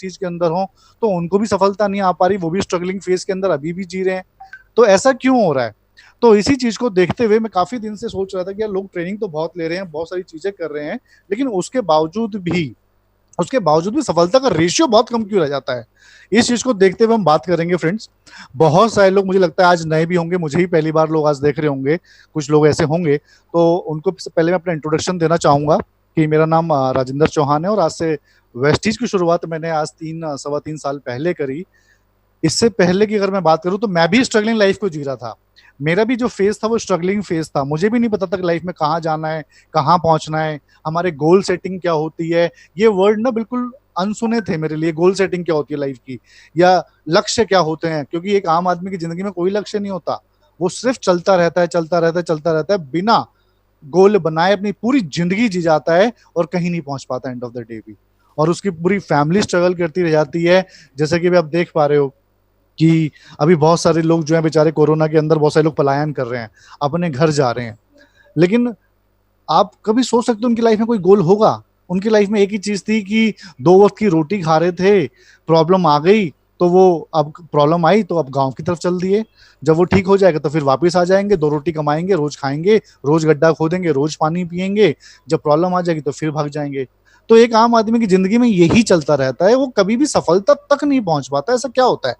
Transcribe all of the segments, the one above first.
चीज के अंदर हों तो उनको भी सफलता नहीं आ पा रही, वो भी स्ट्रगलिंग फेज के अंदर अभी भी जी रहे हैं। तो ऐसा क्यों हो रहा है? तो इसी चीज को देखते हुए मैं काफी दिन से सोच रहा था कि यार लोग ट्रेनिंग तो बहुत ले रहे हैं, बहुत सारी चीजें कर रहे हैं, लेकिन उसके बावजूद भी सफलता का रेशियो बहुत कम क्यों रह जाता है। इस चीज को देखते हुए हम बात करेंगे फ्रेंड्स। बहुत सारे लोग मुझे लगता है आज नए भी होंगे, मुझे ही पहली बार लोग आज देख रहे होंगे, कुछ लोग ऐसे होंगे। तो उनको पहले मैं अपना इंट्रोडक्शन देना चाहूंगा कि मेरा नाम राजेंद्र चौहान है, और आज से वेस्टीज की शुरुआत मैंने आज 3 सवा 3 साल पहले करी। इससे पहले की अगर मैं बात करूं तो मैं भी स्ट्रगलिंग लाइफ को जी रहा था। मेरा भी जो फेज था वो स्ट्रगलिंग फेज था, मुझे भी नहीं पता था कि लाइफ में कहाँ जाना है, कहाँ पहुंचना है, हमारे गोल सेटिंग क्या होती है। ये वर्ड ना बिल्कुल अनसुने थे मेरे लिए, गोल सेटिंग क्या होती है लाइफ की, या लक्ष्य क्या होते हैं, क्योंकि एक आम आदमी की जिंदगी में कोई लक्ष्य नहीं होता। वो सिर्फ चलता रहता है, चलता रहता है, चलता रहता है, बिना गोल बनाए अपनी पूरी जिंदगी जी जाता है और कहीं नहीं पहुंच पाता एंड ऑफ द डे भी। और उसकी पूरी फैमिली स्ट्रगल करती रह जाती है। जैसे कि अभी आप देख पा रहे हो कि अभी बहुत सारे लोग जो है बेचारे कोरोना के अंदर बहुत सारे लोग पलायन कर रहे हैं, अपने घर जा रहे हैं। लेकिन आप कभी सोच सकते हो उनकी लाइफ में कोई गोल होगा? उनकी लाइफ में एक ही चीज थी कि 2 वक्त की रोटी खा रहे थे, प्रॉब्लम आ गई तो वो, अब प्रॉब्लम आई तो अब गांव की तरफ चल दिए। जब वो ठीक हो जाएगा तो फिर वापस आ जाएंगे, 2 रोटी कमाएंगे, रोज खाएंगे, रोज गड्ढा खोदेंगे, रोज पानी पिएंगे। जब प्रॉब्लम आ जाएगी तो फिर भाग जाएंगे। तो एक आम आदमी की जिंदगी में यही चलता रहता है, वो कभी भी सफलता तक नहीं पहुंच पाता। ऐसा क्या होता है?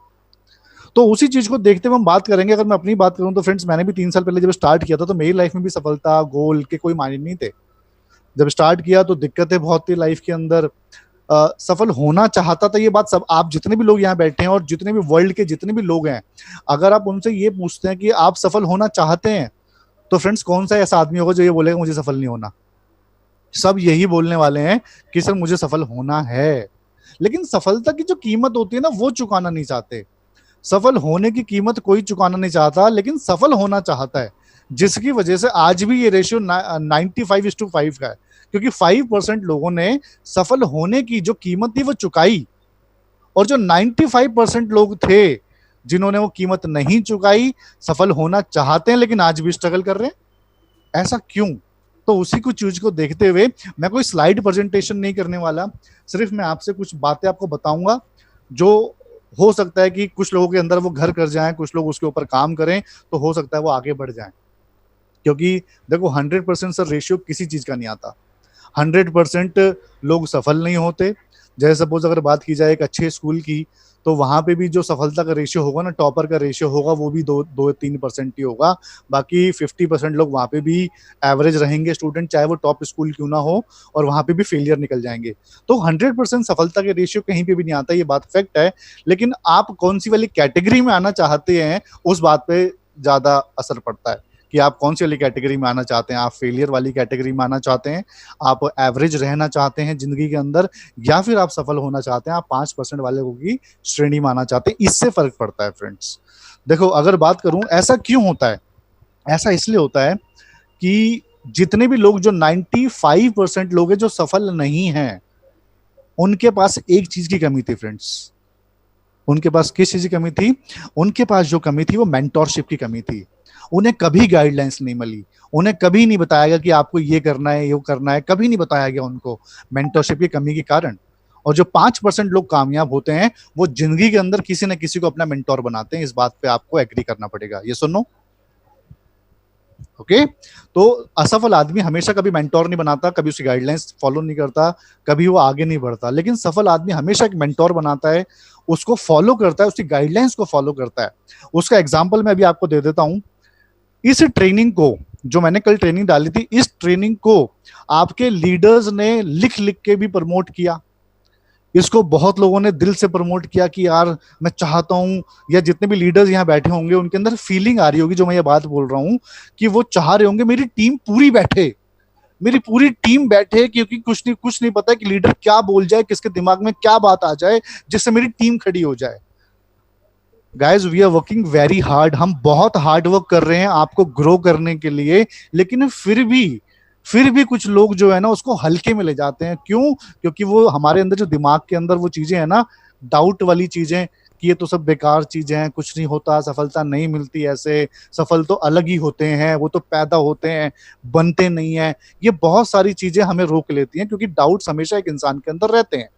तो उसी चीज को देखते हुए हम बात करेंगे। अगर मैं अपनी बात करूं तो फ्रेंड्स, मैंने भी 3 साल पहले जब स्टार्ट किया था तो मेरी लाइफ में भी सफलता गोल के कोई मायने नहीं थे। जब स्टार्ट किया तो दिक्कतें बहुत थी लाइफ के अंदर। सफल होना चाहता था, ये बात सब आप जितने भी लोग यहाँ बैठे हैं और जितने भी वर्ल्ड के जितने भी लोग हैं, अगर आप उनसे ये पूछते हैं कि आप सफल होना चाहते हैं, तो फ्रेंड्स कौन सा ऐसा आदमी होगा जो ये बोलेगा मुझे सफल नहीं होना? सब यही बोलने वाले हैं कि सर मुझे सफल होना है। लेकिन सफलता की जो कीमत होती है ना, वो चुकाना नहीं चाहते। सफल होने की कीमत कोई चुकाना नहीं चाहता, लेकिन सफल होना चाहता है। जिसकी वजह से आज भी ये रेशियो 95:5 का है, क्योंकि 5% लोगों ने सफल होने की जो कीमत थी वो चुकाई, और जो 95% लोग थे जिन्होंने वो कीमत नहीं चुकाई, सफल होना चाहते हैं लेकिन आज भी स्ट्रगल कर रहे हैं। ऐसा क्यों? तो उसी कुछ चीज को देखते हुए मैं कोई स्लाइड प्रेजेंटेशन नहीं करने वाला, सिर्फ मैं आपसे कुछ बातें आपको बताऊंगा जो हो सकता है कि कुछ लोगों के अंदर वो घर कर जाएं, कुछ लोग उसके ऊपर काम करें, तो हो सकता है वो आगे बढ़ जाएं। क्योंकि देखो 100% सर रेशियो किसी चीज का नहीं आता। 100% लोग सफल नहीं होते। जैसे सपोज अगर बात की जाए एक अच्छे स्कूल की, तो वहां पे भी जो सफलता का रेशियो होगा ना, टॉपर का रेशियो होगा, वो भी 2-3% ही होगा। बाकी 50% लोग वहां पे भी एवरेज रहेंगे स्टूडेंट, चाहे वो टॉप स्कूल क्यों ना हो, और वहां पे भी फेलियर निकल जाएंगे। तो 100% सफलता के रेशियो कहीं पे भी नहीं आता, ये बात फैक्ट है। लेकिन आप कौन सी वाली कैटेगरी में आना चाहते हैं, उस बात पे ज्यादा असर पड़ता है कि आप कौन सी वाली कैटेगरी में आना चाहते हैं। आप फेलियर वाली कैटेगरी में आना चाहते हैं, आप एवरेज रहना चाहते हैं जिंदगी के अंदर, या फिर आप सफल होना चाहते हैं, आप 5% वाले की श्रेणी में आना चाहते हैं। इससे फर्क पड़ता है फ्रेंड्स। देखो अगर बात करूं ऐसा क्यों होता है, ऐसा इसलिए होता है कि जितने भी लोग, जो 95% लोग हैं जो सफल नहीं हैं, उनके पास एक चीज की कमी थी फ्रेंड्स। उनके पास किस चीज की कमी थी? उनके पास जो कमी थी वो मेंटोरशिप की कमी थी। उन्हें कभी गाइडलाइंस नहीं मिली, उन्हें कभी नहीं बताया गया कि आपको ये करना है, ये करना है, कभी नहीं बताया गया उनको, मेंटोरशिप की कमी के कारण। और जो 5% लोग कामयाब होते हैं, वो जिंदगी के अंदर किसी न किसी को अपना मेंटोर बनाते हैं। इस बात पे आपको एग्री करना पड़ेगा, ये सुनो। ओके। तो असफल आदमी हमेशा कभी मेंटोर नहीं बनाता, कभी उसकी गाइडलाइंस फॉलो नहीं करता, कभी वो आगे नहीं बढ़ता। लेकिन सफल आदमी हमेशा एक मेंटोर बनाता है, उसको फॉलो करता है, उसकी गाइडलाइंस को फॉलो करता है। उसका एग्जाम्पल मैं अभी आपको दे देता हूं। इस ट्रेनिंग को, जो मैंने कल ट्रेनिंग डाली थी, इस ट्रेनिंग को आपके लीडर्स ने लिख लिख के भी प्रमोट किया। इसको बहुत लोगों ने दिल से प्रमोट किया कि यार मैं चाहता हूं, या जितने भी लीडर्स यहाँ बैठे होंगे उनके अंदर फीलिंग आ रही होगी जो मैं ये बात बोल रहा हूं, कि वो चाह रहे होंगे मेरी टीम पूरी बैठे, मेरी पूरी टीम बैठे, क्योंकि कुछ नहीं पता कि लीडर क्या बोल जाए, किसके दिमाग में क्या बात आ जाए जिससे मेरी टीम खड़ी हो जाए। Guys we are working very hard, हम बहुत हार्ड वर्क कर रहे हैं आपको ग्रो करने के लिए। लेकिन फिर भी कुछ लोग जो है ना उसको हल्के में ले जाते हैं। क्यों? क्योंकि वो हमारे अंदर जो दिमाग के अंदर वो चीजें हैं ना, डाउट वाली चीजें, कि ये तो सब बेकार चीजें हैं, कुछ नहीं होता, सफलता नहीं मिलती ऐसे, सफल तो अलग ही होते हैं, वो तो पैदा होते हैं, बनते नहीं है। ये बहुत सारी चीजें हमें रोक लेती हैं, क्योंकि डाउट्स हमेशा एक इंसान के अंदर रहते हैं।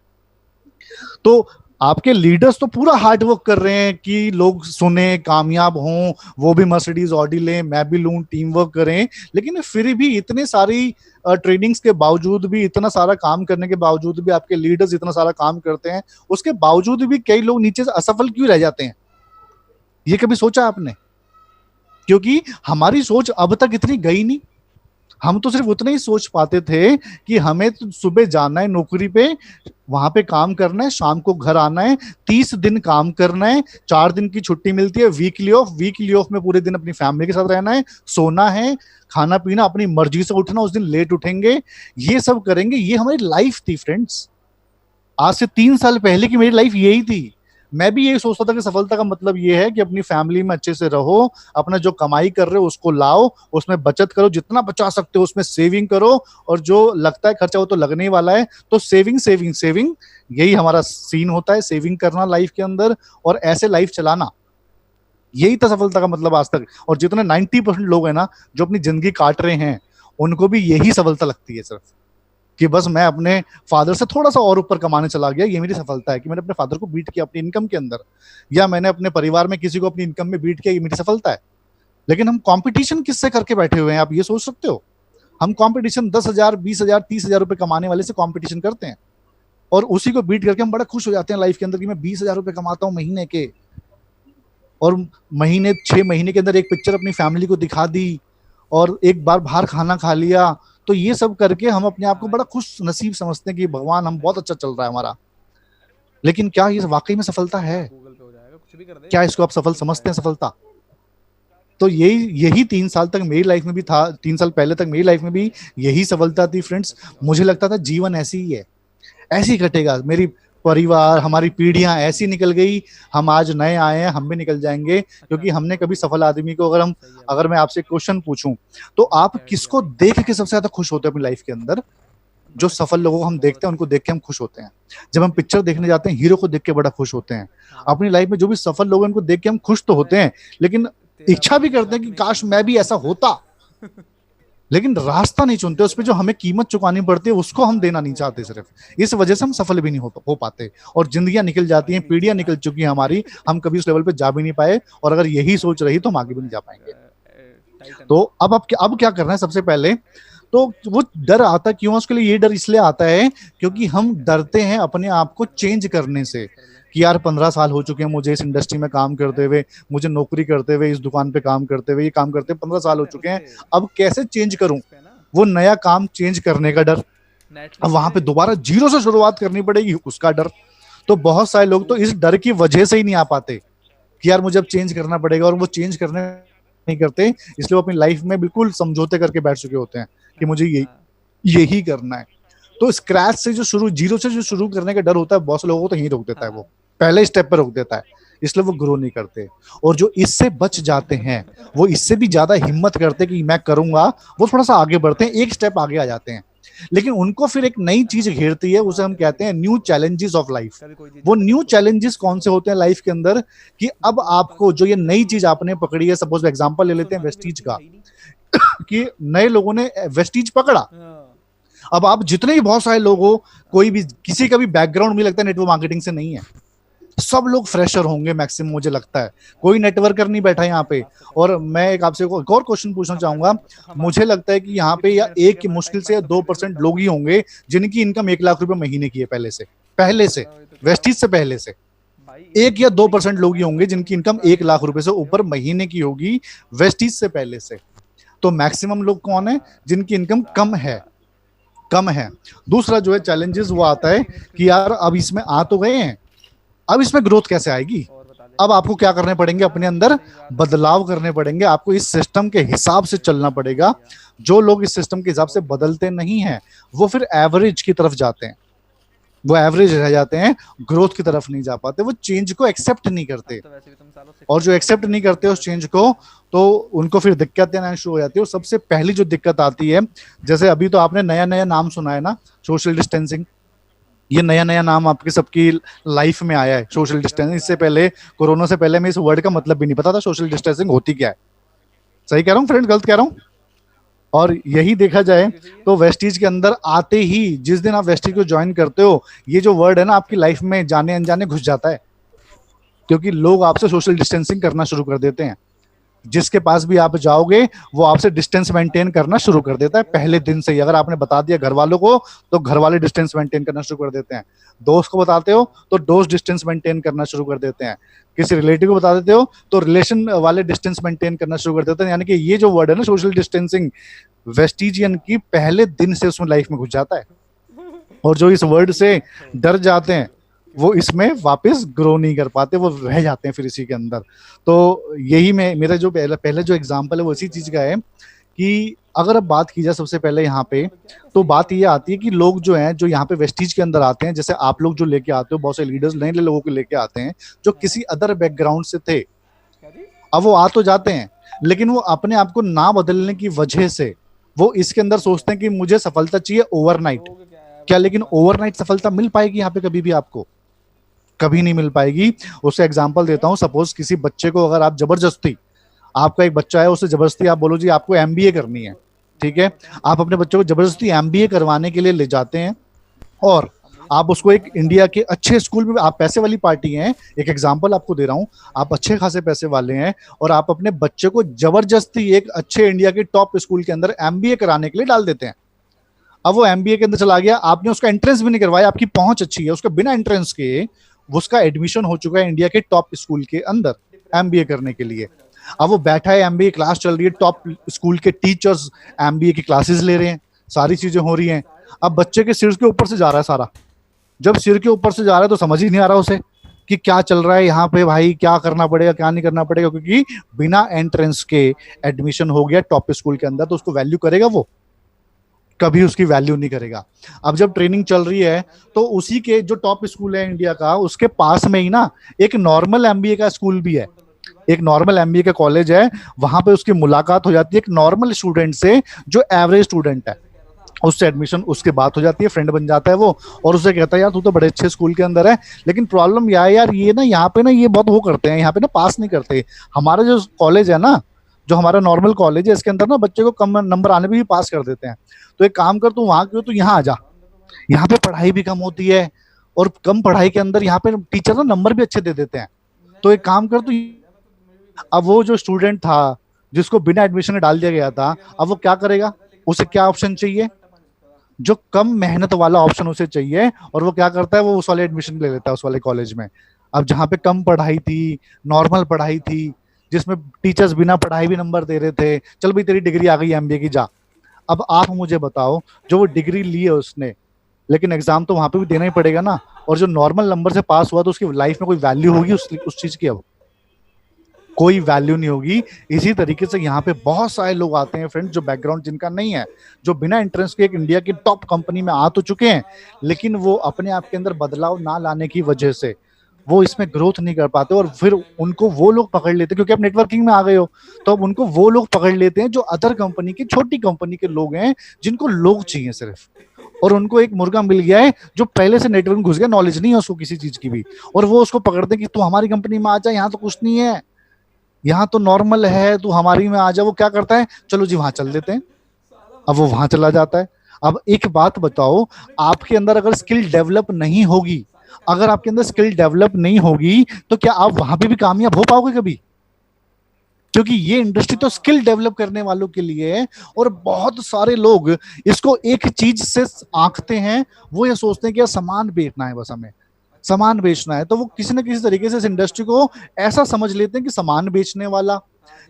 तो आपके लीडर्स तो पूरा हार्ड वर्क कर रहे हैं कि लोग सुने, कामयाब हों, वो भी मर्सिडीज ऑडी लें, मैं भी लूं, टीम वर्क करें। लेकिन फिर भी इतने सारी ट्रेनिंग्स के बावजूद भी, इतना सारा काम करने के बावजूद भी, आपके लीडर्स इतना सारा काम करते हैं, उसके बावजूद भी कई लोग नीचे से असफल क्यों रह जाते हैं? ये कभी सोचा आपने? क्योंकि हमारी सोच अब तक इतनी गई नहीं। हम तो सिर्फ उतना ही सोच पाते थे कि हमें तो सुबह जाना है नौकरी पे, वहां पे काम करना है, शाम को घर आना है, 30 दिन काम करना है, 4 दिन की छुट्टी मिलती है, वीकली ऑफ, वीकली ऑफ में पूरे दिन अपनी फैमिली के साथ रहना है, सोना है, खाना पीना, अपनी मर्जी से उठना, उस दिन लेट उठेंगे, ये सब करेंगे। ये हमारी लाइफ थी फ्रेंड्स। आज से 3 साल पहले की मेरी लाइफ यही थी। मैं भी यही सोचता था कि सफलता का मतलब ये है कि अपनी फैमिली में अच्छे से रहो, अपना जो कमाई कर रहे हो उसको लाओ, उसमें बचत करो, जितना बचा सकते हो उसमें सेविंग करो, और जो लगता है खर्चा वो तो लगने ही वाला है, तो सेविंग सेविंग सेविंग, यही हमारा सीन होता है, सेविंग करना लाइफ के अंदर और ऐसे लाइफ चलाना। यही था सफलता का मतलब आज तक। और जितने 90% लोग हैं ना जो अपनी जिंदगी काट रहे हैं, उनको भी यही सफलता लगती है सिर्फ, कि बस मैं अपने फादर से थोड़ा सा और ऊपर कमाने चला गया, ये मेरी सफलता है कि मैंने अपने फादर को बीट किया अपनी इनकम के अंदर, या मैंने अपने परिवार में किसी को अपनी इनकम में बीट किया, ये मेरी सफलता है। लेकिन हम कंपटीशन किससे करके बैठे हुए हैं, आप ये सोच सकते हो? हम कंपटीशन 10,000, 20,000, 30,000 रुपए कमाने वाले से कंपटीशन करते हैं, और उसी को बीट करके हम बड़ा खुश हो जाते हैं लाइफ के अंदर कि मैं 20,000 रुपए कमाता हूँ महीने के, और महीने 6 महीने के अंदर एक पिक्चर अपनी फैमिली को दिखा दी, और एक बार बाहर खाना खा लिया। तो ये सब करके हम अपने आप को बड़ा खुश नसीब समझते हैं कि भगवान हम बहुत अच्छा चल रहा है हमारा। लेकिन क्या ये वाकई में सफलता है? क्या इसको आप सफल समझते हैं, सफलता? तो यही यही 3 साल तक मेरी लाइफ में भी था, 3 साल पहले तक मेरी लाइफ में भी यही सफलता थी फ्रेंड्स। मुझे लगता था जीवन ऐसी ही है, ऐसे ही कटेगा, मेरी परिवार, हमारी पीढ़ियां ऐसी निकल गई, हम आज नए आए हैं, हम भी निकल जाएंगे। क्योंकि हमने कभी सफल आदमी को, अगर मैं आपसे क्वेश्चन पूछूं, तो आप किसको देख के सबसे ज्यादा खुश होते हैं अपनी लाइफ के अंदर? जो सफल लोगों को हम देखते हैं उनको देख के हम खुश होते हैं। जब हम पिक्चर देखने जाते हैं, हीरो को देख के बड़ा खुश होते हैं। अपनी लाइफ में जो भी सफल लोग हैं उनको देख के हम खुश तो होते हैं, लेकिन इच्छा भी करते हैं कि काश मैं भी ऐसा होता। लेकिन रास्ता नहीं चुनते, उस पर जो हमें कीमत चुकानी पड़ती है उसको हम देना नहीं चाहते। सिर्फ इस वजह से हम सफल भी नहीं हो पाते, और जिंदगियां निकल जाती हैं, पीढ़ियां निकल चुकी हैं हमारी, हम कभी उस लेवल पे जा भी नहीं पाए, और अगर यही सोच रही तो हम आगे भी नहीं जा पाएंगे। तो अब क्या करना है? सबसे पहले तो वो डर आता क्यों है? उसके लिए ये डर इसलिए आता है क्योंकि हम डरते हैं अपने आप को चेंज करने से, कि यार 15 साल हो चुके हैं मुझे इस इंडस्ट्री में काम करते हुए, मुझे नौकरी करते हुए, इस दुकान पे काम करते हुए, ये काम करते 15 साल हो चुके हैं, अब कैसे चेंज करूं? वो नया काम चेंज करने का डर, अब वहां पे दोबारा जीरो से शुरुआत करनी पड़ेगी, उसका डर। तो बहुत सारे लोग तो इस डर की वजह से ही नहीं आ पाते कि यार मुझे अब चेंज करना पड़ेगा, और वो चेंज करने नहीं करते, इसलिए वो अपनी लाइफ में बिल्कुल समझौते करके बैठ चुके होते हैं कि मुझे यही करना है। तो स्क्रैच से जो शुरू, जीरो से जो शुरू करने का डर होता है, बहुत से लोगों को तो यही रोक देता है, वो पहले स्टेप पर रोक देता है, इसलिए वो ग्रो नहीं करते। और जो इससे बच जाते हैं, वो इससे भी ज्यादा हिम्मत करते कि मैं करूंगा, वो थोड़ा सा आगे बढ़ते हैं, एक स्टेप आगे आ जाते हैं। लेकिन उनको फिर एक नई चीज घेरती है, उसे हम कहते हैं न्यू चैलेंजेस ऑफ लाइफ। वो न्यू चैलेंजेस कौन से होते हैं लाइफ के अंदर? कि अब आपको जो ये नई चीज आपने पकड़ी है, सपोज एग्जांपल ले लेते हैं वेस्टीज का, कि नए लोगों ने वेस्टीज पकड़ा। अब आप जितने भी बहुत सारे लोग हो, कोई भी, किसी का भी बैकग्राउंड मुझे लगता है नेटवर्क मार्केटिंग से नहीं है, सब लोग फ्रेशर होंगे मैक्सिमम, मुझे लगता है कोई नेटवर्कर नहीं बैठा यहाँ पे। और मैं एक आपसे एक और क्वेश्चन पूछना चाहूंगा, मुझे लगता है कि यहाँ पे या एक मुश्किल से 2% लोग ही होंगे जिनकी इनकम 1 लाख रुपए महीने की है, पहले से वेस्टीज से पहले से 1 या 2% लोग ही होंगे जिनकी इनकम 1 लाख रुपए से ऊपर महीने की होगी, वेस्टीज से पहले से। तो मैक्सिमम लोग कौन है? जिनकी इनकम कम है। दूसरा जो है चैलेंजेस, वो आता है कि यार अब इसमें आ तो गए हैं, अब इसमें ग्रोथ कैसे आएगी? अब आपको क्या करने पड़ेंगे? अपने अंदर बदलाव करने पड़ेंगे, आपको इस सिस्टम के हिसाब से चलना पड़ेगा। जो लोग इस सिस्टम के हिसाब से बदलते नहीं हैं, वो फिर एवरेज की तरफ जाते हैं, वो एवरेज रह जाते हैं, ग्रोथ की तरफ नहीं जा पाते, वो चेंज को एक्सेप्ट नहीं करते। और जो एक्सेप्ट नहीं करते उस चेंज को, तो उनको फिर दिक्कतें आना शुरू हो जाती है। और सबसे पहली जो दिक्कत आती है, जैसे अभी तो आपने नया नया नाम सुना है ना, सोशल डिस्टेंसिंग। ये नया नया नाम आपकी सबकी लाइफ में आया है, सोशल डिस्टेंसिंग। इससे पहले, कोरोना से पहले, मैं इस वर्ड का मतलब भी नहीं पता था सोशल डिस्टेंसिंग होती क्या है। सही कह रहा हूँ फ्रेंड, गलत कह रहा हूँ? और यही देखा जाए तो वेस्टीज के अंदर आते ही जिस दिन आप वेस्टीज को ज्वाइन करते हो, ये जो वर्ड है ना आपकी लाइफ में जाने अनजाने घुस जाता है, क्योंकि लोग आपसे सोशल डिस्टेंसिंग करना शुरू कर देते हैं। जिसके पास भी आप जाओगे वो आपसे डिस्टेंस मेंटेन करना शुरू कर देता है पहले दिन से ही। अगर आपने बता दिया घर वालों को तो घर वाले डिस्टेंस मेंटेन करना शुरू कर देते हैं। दोस्त को बताते हो तो दोस्त डिस्टेंस मेंटेन करना शुरू कर देते हैं। किसी रिलेटिव को बता देते हो तो रिलेशन वाले डिस्टेंस मेंटेन करना शुरू कर देते हैं। यानी कि ये जो वर्ड है ना सोशल डिस्टेंसिंग, वेस्टिजियन की पहले दिन से उसमें लाइफ में घुस जाता है। और जो इस वर्ड से डर जाते हैं वो इसमें वापस ग्रो नहीं कर पाते, वो रह जाते हैं फिर इसी के अंदर। तो यही मैं मेरा जो पहले जो एग्जांपल है वो इसी चीज का है कि अगर अब बात की जाए सबसे पहले यहाँ पे, तो बात ये आती है कि लोग जो हैं जो यहाँ पे वेस्टीज के अंदर आते हैं, जैसे आप लोग जो लेके आते हो, बहुत से लीडर्स नए लोगों को लेके आते हैं जो किसी अदर बैकग्राउंड से थे। अब वो आ तो जाते हैं लेकिन वो अपने आप को ना बदलने की वजह से वो इसके अंदर सोचते हैं कि मुझे सफलता चाहिए ओवरनाइट। क्या लेकिन ओवरनाइट सफलता मिल पाएगी यहाँ पे कभी भी? आपको कभी नहीं मिल पाएगी। उससे एग्जांपल देता हूं, सपोज किसी बच्चे को अगर आप जबरदस्ती, आपका एक बच्चा है उसे जबरदस्ती आप बोलो जी आपको एमबीए करनी है, ठीक है, आप अपने बच्चे को जबरदस्ती एमबीए करवाने के लिए ले जाते हैं और आप उसको एक इंडिया के अच्छे स्कूल में, आप पैसे वाली पार्टी हैं, एक एग्जांपल आपको दे रहा हूं, आप अच्छे खासे पैसे वाले हैं और आप अपने बच्चे को जबरदस्ती एक अच्छे इंडिया के टॉप स्कूल के अंदर एमबीए कराने के लिए डाल देते हैं। अब वो एमबीए के अंदर चला गया, आपने उसका एंट्रेंस भी नहीं करवाया, आपकी पहुंच अच्छी है, उसका बिना एंट्रेंस के उसका एडमिशन हो चुका है इंडिया के टॉप स्कूल के अंदर एमबीए करने के लिए। अब वो बैठा है, एमबीए क्लास चल रही है, टॉप स्कूल के टीचर्स एमबीए की क्लासेस ले रहे हैं, सारी चीजें हो रही हैं। अब बच्चे के सिर के ऊपर से जा रहा है सारा। जब सिर के ऊपर से जा रहा है तो समझ ही नहीं आ रहा उसे कि क्या चल रहा है यहाँ पे, भाई क्या करना पड़ेगा क्या नहीं करना पड़ेगा, क्योंकि बिना एंट्रेंस के एडमिशन हो गया टॉप स्कूल के अंदर। तो उसको वैल्यू करेगा वो? कभी उसकी वैल्यू नहीं करेगा। अब जब ट्रेनिंग चल रही है तो उसी के जो टॉप स्कूल है इंडिया का, उसके पास में ही ना एक नॉर्मल एमबीए का स्कूल भी है, एक नॉर्मल एमबीए का कॉलेज है। वहां पे उसकी मुलाकात हो जाती है एक नॉर्मल स्टूडेंट से जो एवरेज स्टूडेंट है, उससे एडमिशन, उसके बात हो जाती है, फ्रेंड बन जाता है वो, और उससे कहता है यार तू तो बड़े अच्छे स्कूल के अंदर है, लेकिन प्रॉब्लम यह है यार ये ना यहाँ पे ना ये बहुत वो करते हैं, यहाँ पे ना पास नहीं करते। हमारा जो कॉलेज है ना, जो हमारा नॉर्मल कॉलेज है, इसके अंदर ना बच्चे को कम नंबर आने पे भी पास कर देते हैं। तो एक काम कर, तू वहां क्यों, तू यहाँ आ जा, यहाँ पे पढ़ाई भी कम होती है और कम पढ़ाई के अंदर यहाँ पे टीचर ना नंबर भी अच्छे दे देते हैं। तो एक काम कर तू। अब वो जो स्टूडेंट था जिसको बिना एडमिशन डाल दिया गया था, अब वो क्या करेगा? उसे क्या ऑप्शन चाहिए? जो कम मेहनत वाला ऑप्शन उसे चाहिए, और वो क्या करता है, वो उस वाले एडमिशन ले लेता है उस वाले कॉलेज में। अब जहाँ पे कम पढ़ाई थी, नॉर्मल पढ़ाई थी, जिसमें टीचर्स बिना पढ़ाई भी नंबर दे रहे थे, चल भाई तेरी डिग्री आ गई एमबीए की, जा। अब आप मुझे बताओ, जो वो डिग्री ली है उसने, लेकिन एग्जाम तो वहां पे भी देना ही पड़ेगा ना, और जो नॉर्मल नंबर से पास हुआ तो उसकी लाइफ में कोई वैल्यू होगी उस चीज की? अब कोई वैल्यू नहीं होगी। इसी तरीके से यहाँ पे बहुत सारे लोग आते हैं फ्रेंड, जो बैकग्राउंड जिनका नहीं है, जो बिना इंट्रेंस के एक इंडिया की टॉप कंपनी में आ तो चुके हैं, लेकिन वो अपने आप के अंदर बदलाव ना लाने की वजह से वो इसमें ग्रोथ नहीं कर पाते, और फिर उनको वो लोग पकड़ लेते हैं, क्योंकि आप नेटवर्किंग में आ गए हो, तो अब उनको वो लोग पकड़ लेते हैं जो अदर कंपनी की, छोटी कंपनी के लोग हैं, जिनको लोग चाहिए सिर्फ, और उनको एक मुर्गा मिल गया है जो पहले से नेटवर्क में घुस गया, नॉलेज नहीं है उसको किसी चीज की भी, और वो उसको पकड़ते हैं कि तू हमारी कंपनी में आ जा, यहाँ तो कुछ नहीं है, यहाँ तो नॉर्मल है, तू हमारी में आ जा। वो क्या करता है, चलो जी वहां चल देते हैं। अब वो वहां चला जाता है। अब एक बात बताओ, आपके अंदर अगर स्किल डेवलप नहीं होगी, अगर आपके अंदर स्किल डेवलप नहीं होगी तो क्या आप वहां पे भी कामयाब हो पाओगे कभी? क्योंकि ये इंडस्ट्री तो स्किल डेवलप करने वालों के लिए है, और बहुत सारे लोग इसको एक चीज से आंकते हैं, वो ये सोचते हैं कि यार सामान बेचना है, बस हमें सामान बेचना है, तो वो किसी न किसी तरीके से इस इंडस्ट्री को ऐसा समझ लेते हैं कि सामान बेचने वाला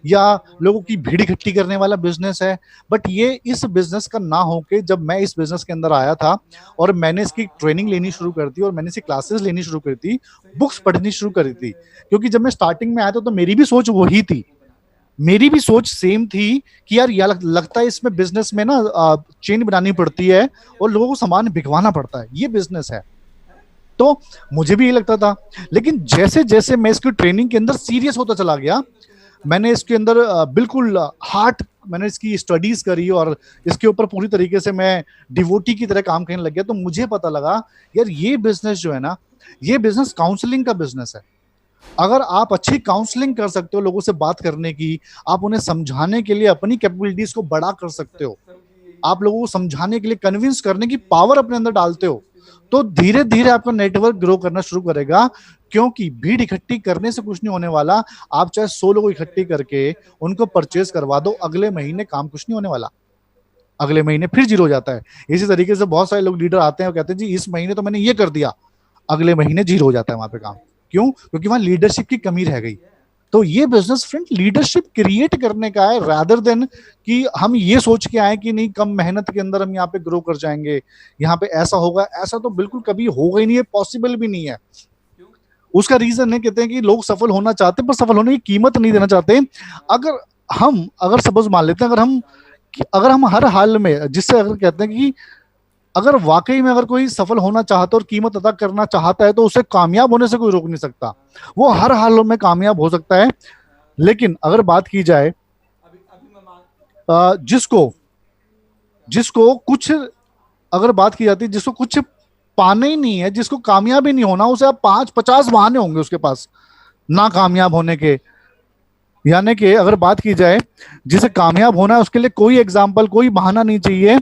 या लोगों की भीड़ इकट्ठी करने वाला बिजनेस है। बट ये इस बिजनेस का ना हो के, जब मैं इस बिजनेस के अंदर आया था और मैंने इसकी ट्रेनिंग लेनी शुरू कर दी और मैंने इसकी क्लासेस लेनी शुरू कर दी, बुक्स पढ़नी शुरू करी थी, क्योंकि जब मैं स्टार्टिंग में आया था तो मेरी भी सोच वही थी, मेरी भी सोच सेम थी कि यार यह लगता है इसमें बिजनेस में ना चेन बनानी पड़ती है और लोगों को सामान बिकवाना पड़ता है, ये बिजनेस है। तो मुझे भी ये लगता था, लेकिन जैसे जैसे मैं इसकी ट्रेनिंग के अंदर सीरियस होता चला गया, मैंने इसके अंदर बिल्कुल हार्ट, मैंने इसकी स्टडीज करी और इसके ऊपर पूरी तरीके से मैं डिवोटी की तरह काम करने लग गया, तो मुझे पता लगा यार ये बिजनेस जो है ना, ये बिजनेस काउंसलिंग का बिजनेस है। अगर आप अच्छी काउंसलिंग कर सकते हो, लोगों से बात करने की, आप उन्हें समझाने के लिए अपनी कैपेबिलिटीज को बड़ा कर सकते हो, आप लोगों को समझाने के लिए कन्विंस करने की पावर अपने अंदर डालते हो, तो धीरे धीरे आपका नेटवर्क ग्रो करना शुरू करेगा। क्योंकि भीड़ इकट्ठी करने से कुछ नहीं होने वाला। आप चाहे 100 लोग इकट्ठी करके उनको परचेज करवा दो, अगले महीने काम कुछ नहीं होने वाला, अगले महीने फिर जीरो हो जाता है। इसी तरीके से बहुत सारे लोग लीडर आते हैं और कहते हैं जी इस महीने तो मैंने ये कर दिया, अगले महीने जीरो हो जाता है वहां पे काम। क्यों? क्योंकि वहां लीडरशिप की कमी रह गई। तो ये बिजनेस फ्रेंड लीडरशिप क्रिएट करने का है, रादर देन कि हम ये सोच के आए कि नहीं कम मेहनत के अंदर हम यहाँ पे ग्रो कर जाएंगे, यहाँ पे ऐसा होगा। ऐसा तो बिल्कुल कभी होगा ही नहीं है, पॉसिबल भी नहीं है। उसका रीजन है, कहते हैं कि लोग सफल होना चाहते हैं पर सफल होने की कीमत नहीं देना चाहते। अगर सपोज मान लेते हैं, अगर हम हर हाल में, जिससे अगर कहते हैं कि अगर वाकई में अगर कोई सफल होना चाहता है और कीमत अदा करना चाहता है तो उसे कामयाब होने से कोई रोक नहीं सकता, वो हर हालों में कामयाब हो सकता है। लेकिन अगर बात की जाए जिसको जिसको कुछ अगर बात की जाती है जिसको कुछ पाने ही नहीं है, जिसको कामयाब ही नहीं होना, उसे आप 5-50 बहाने होंगे उसके पास ना कामयाब होने के। यानी कि अगर बात की जाए जिसे कामयाब होना है, उसके लिए कोई एग्जाम्पल, कोई बहाना नहीं चाहिए।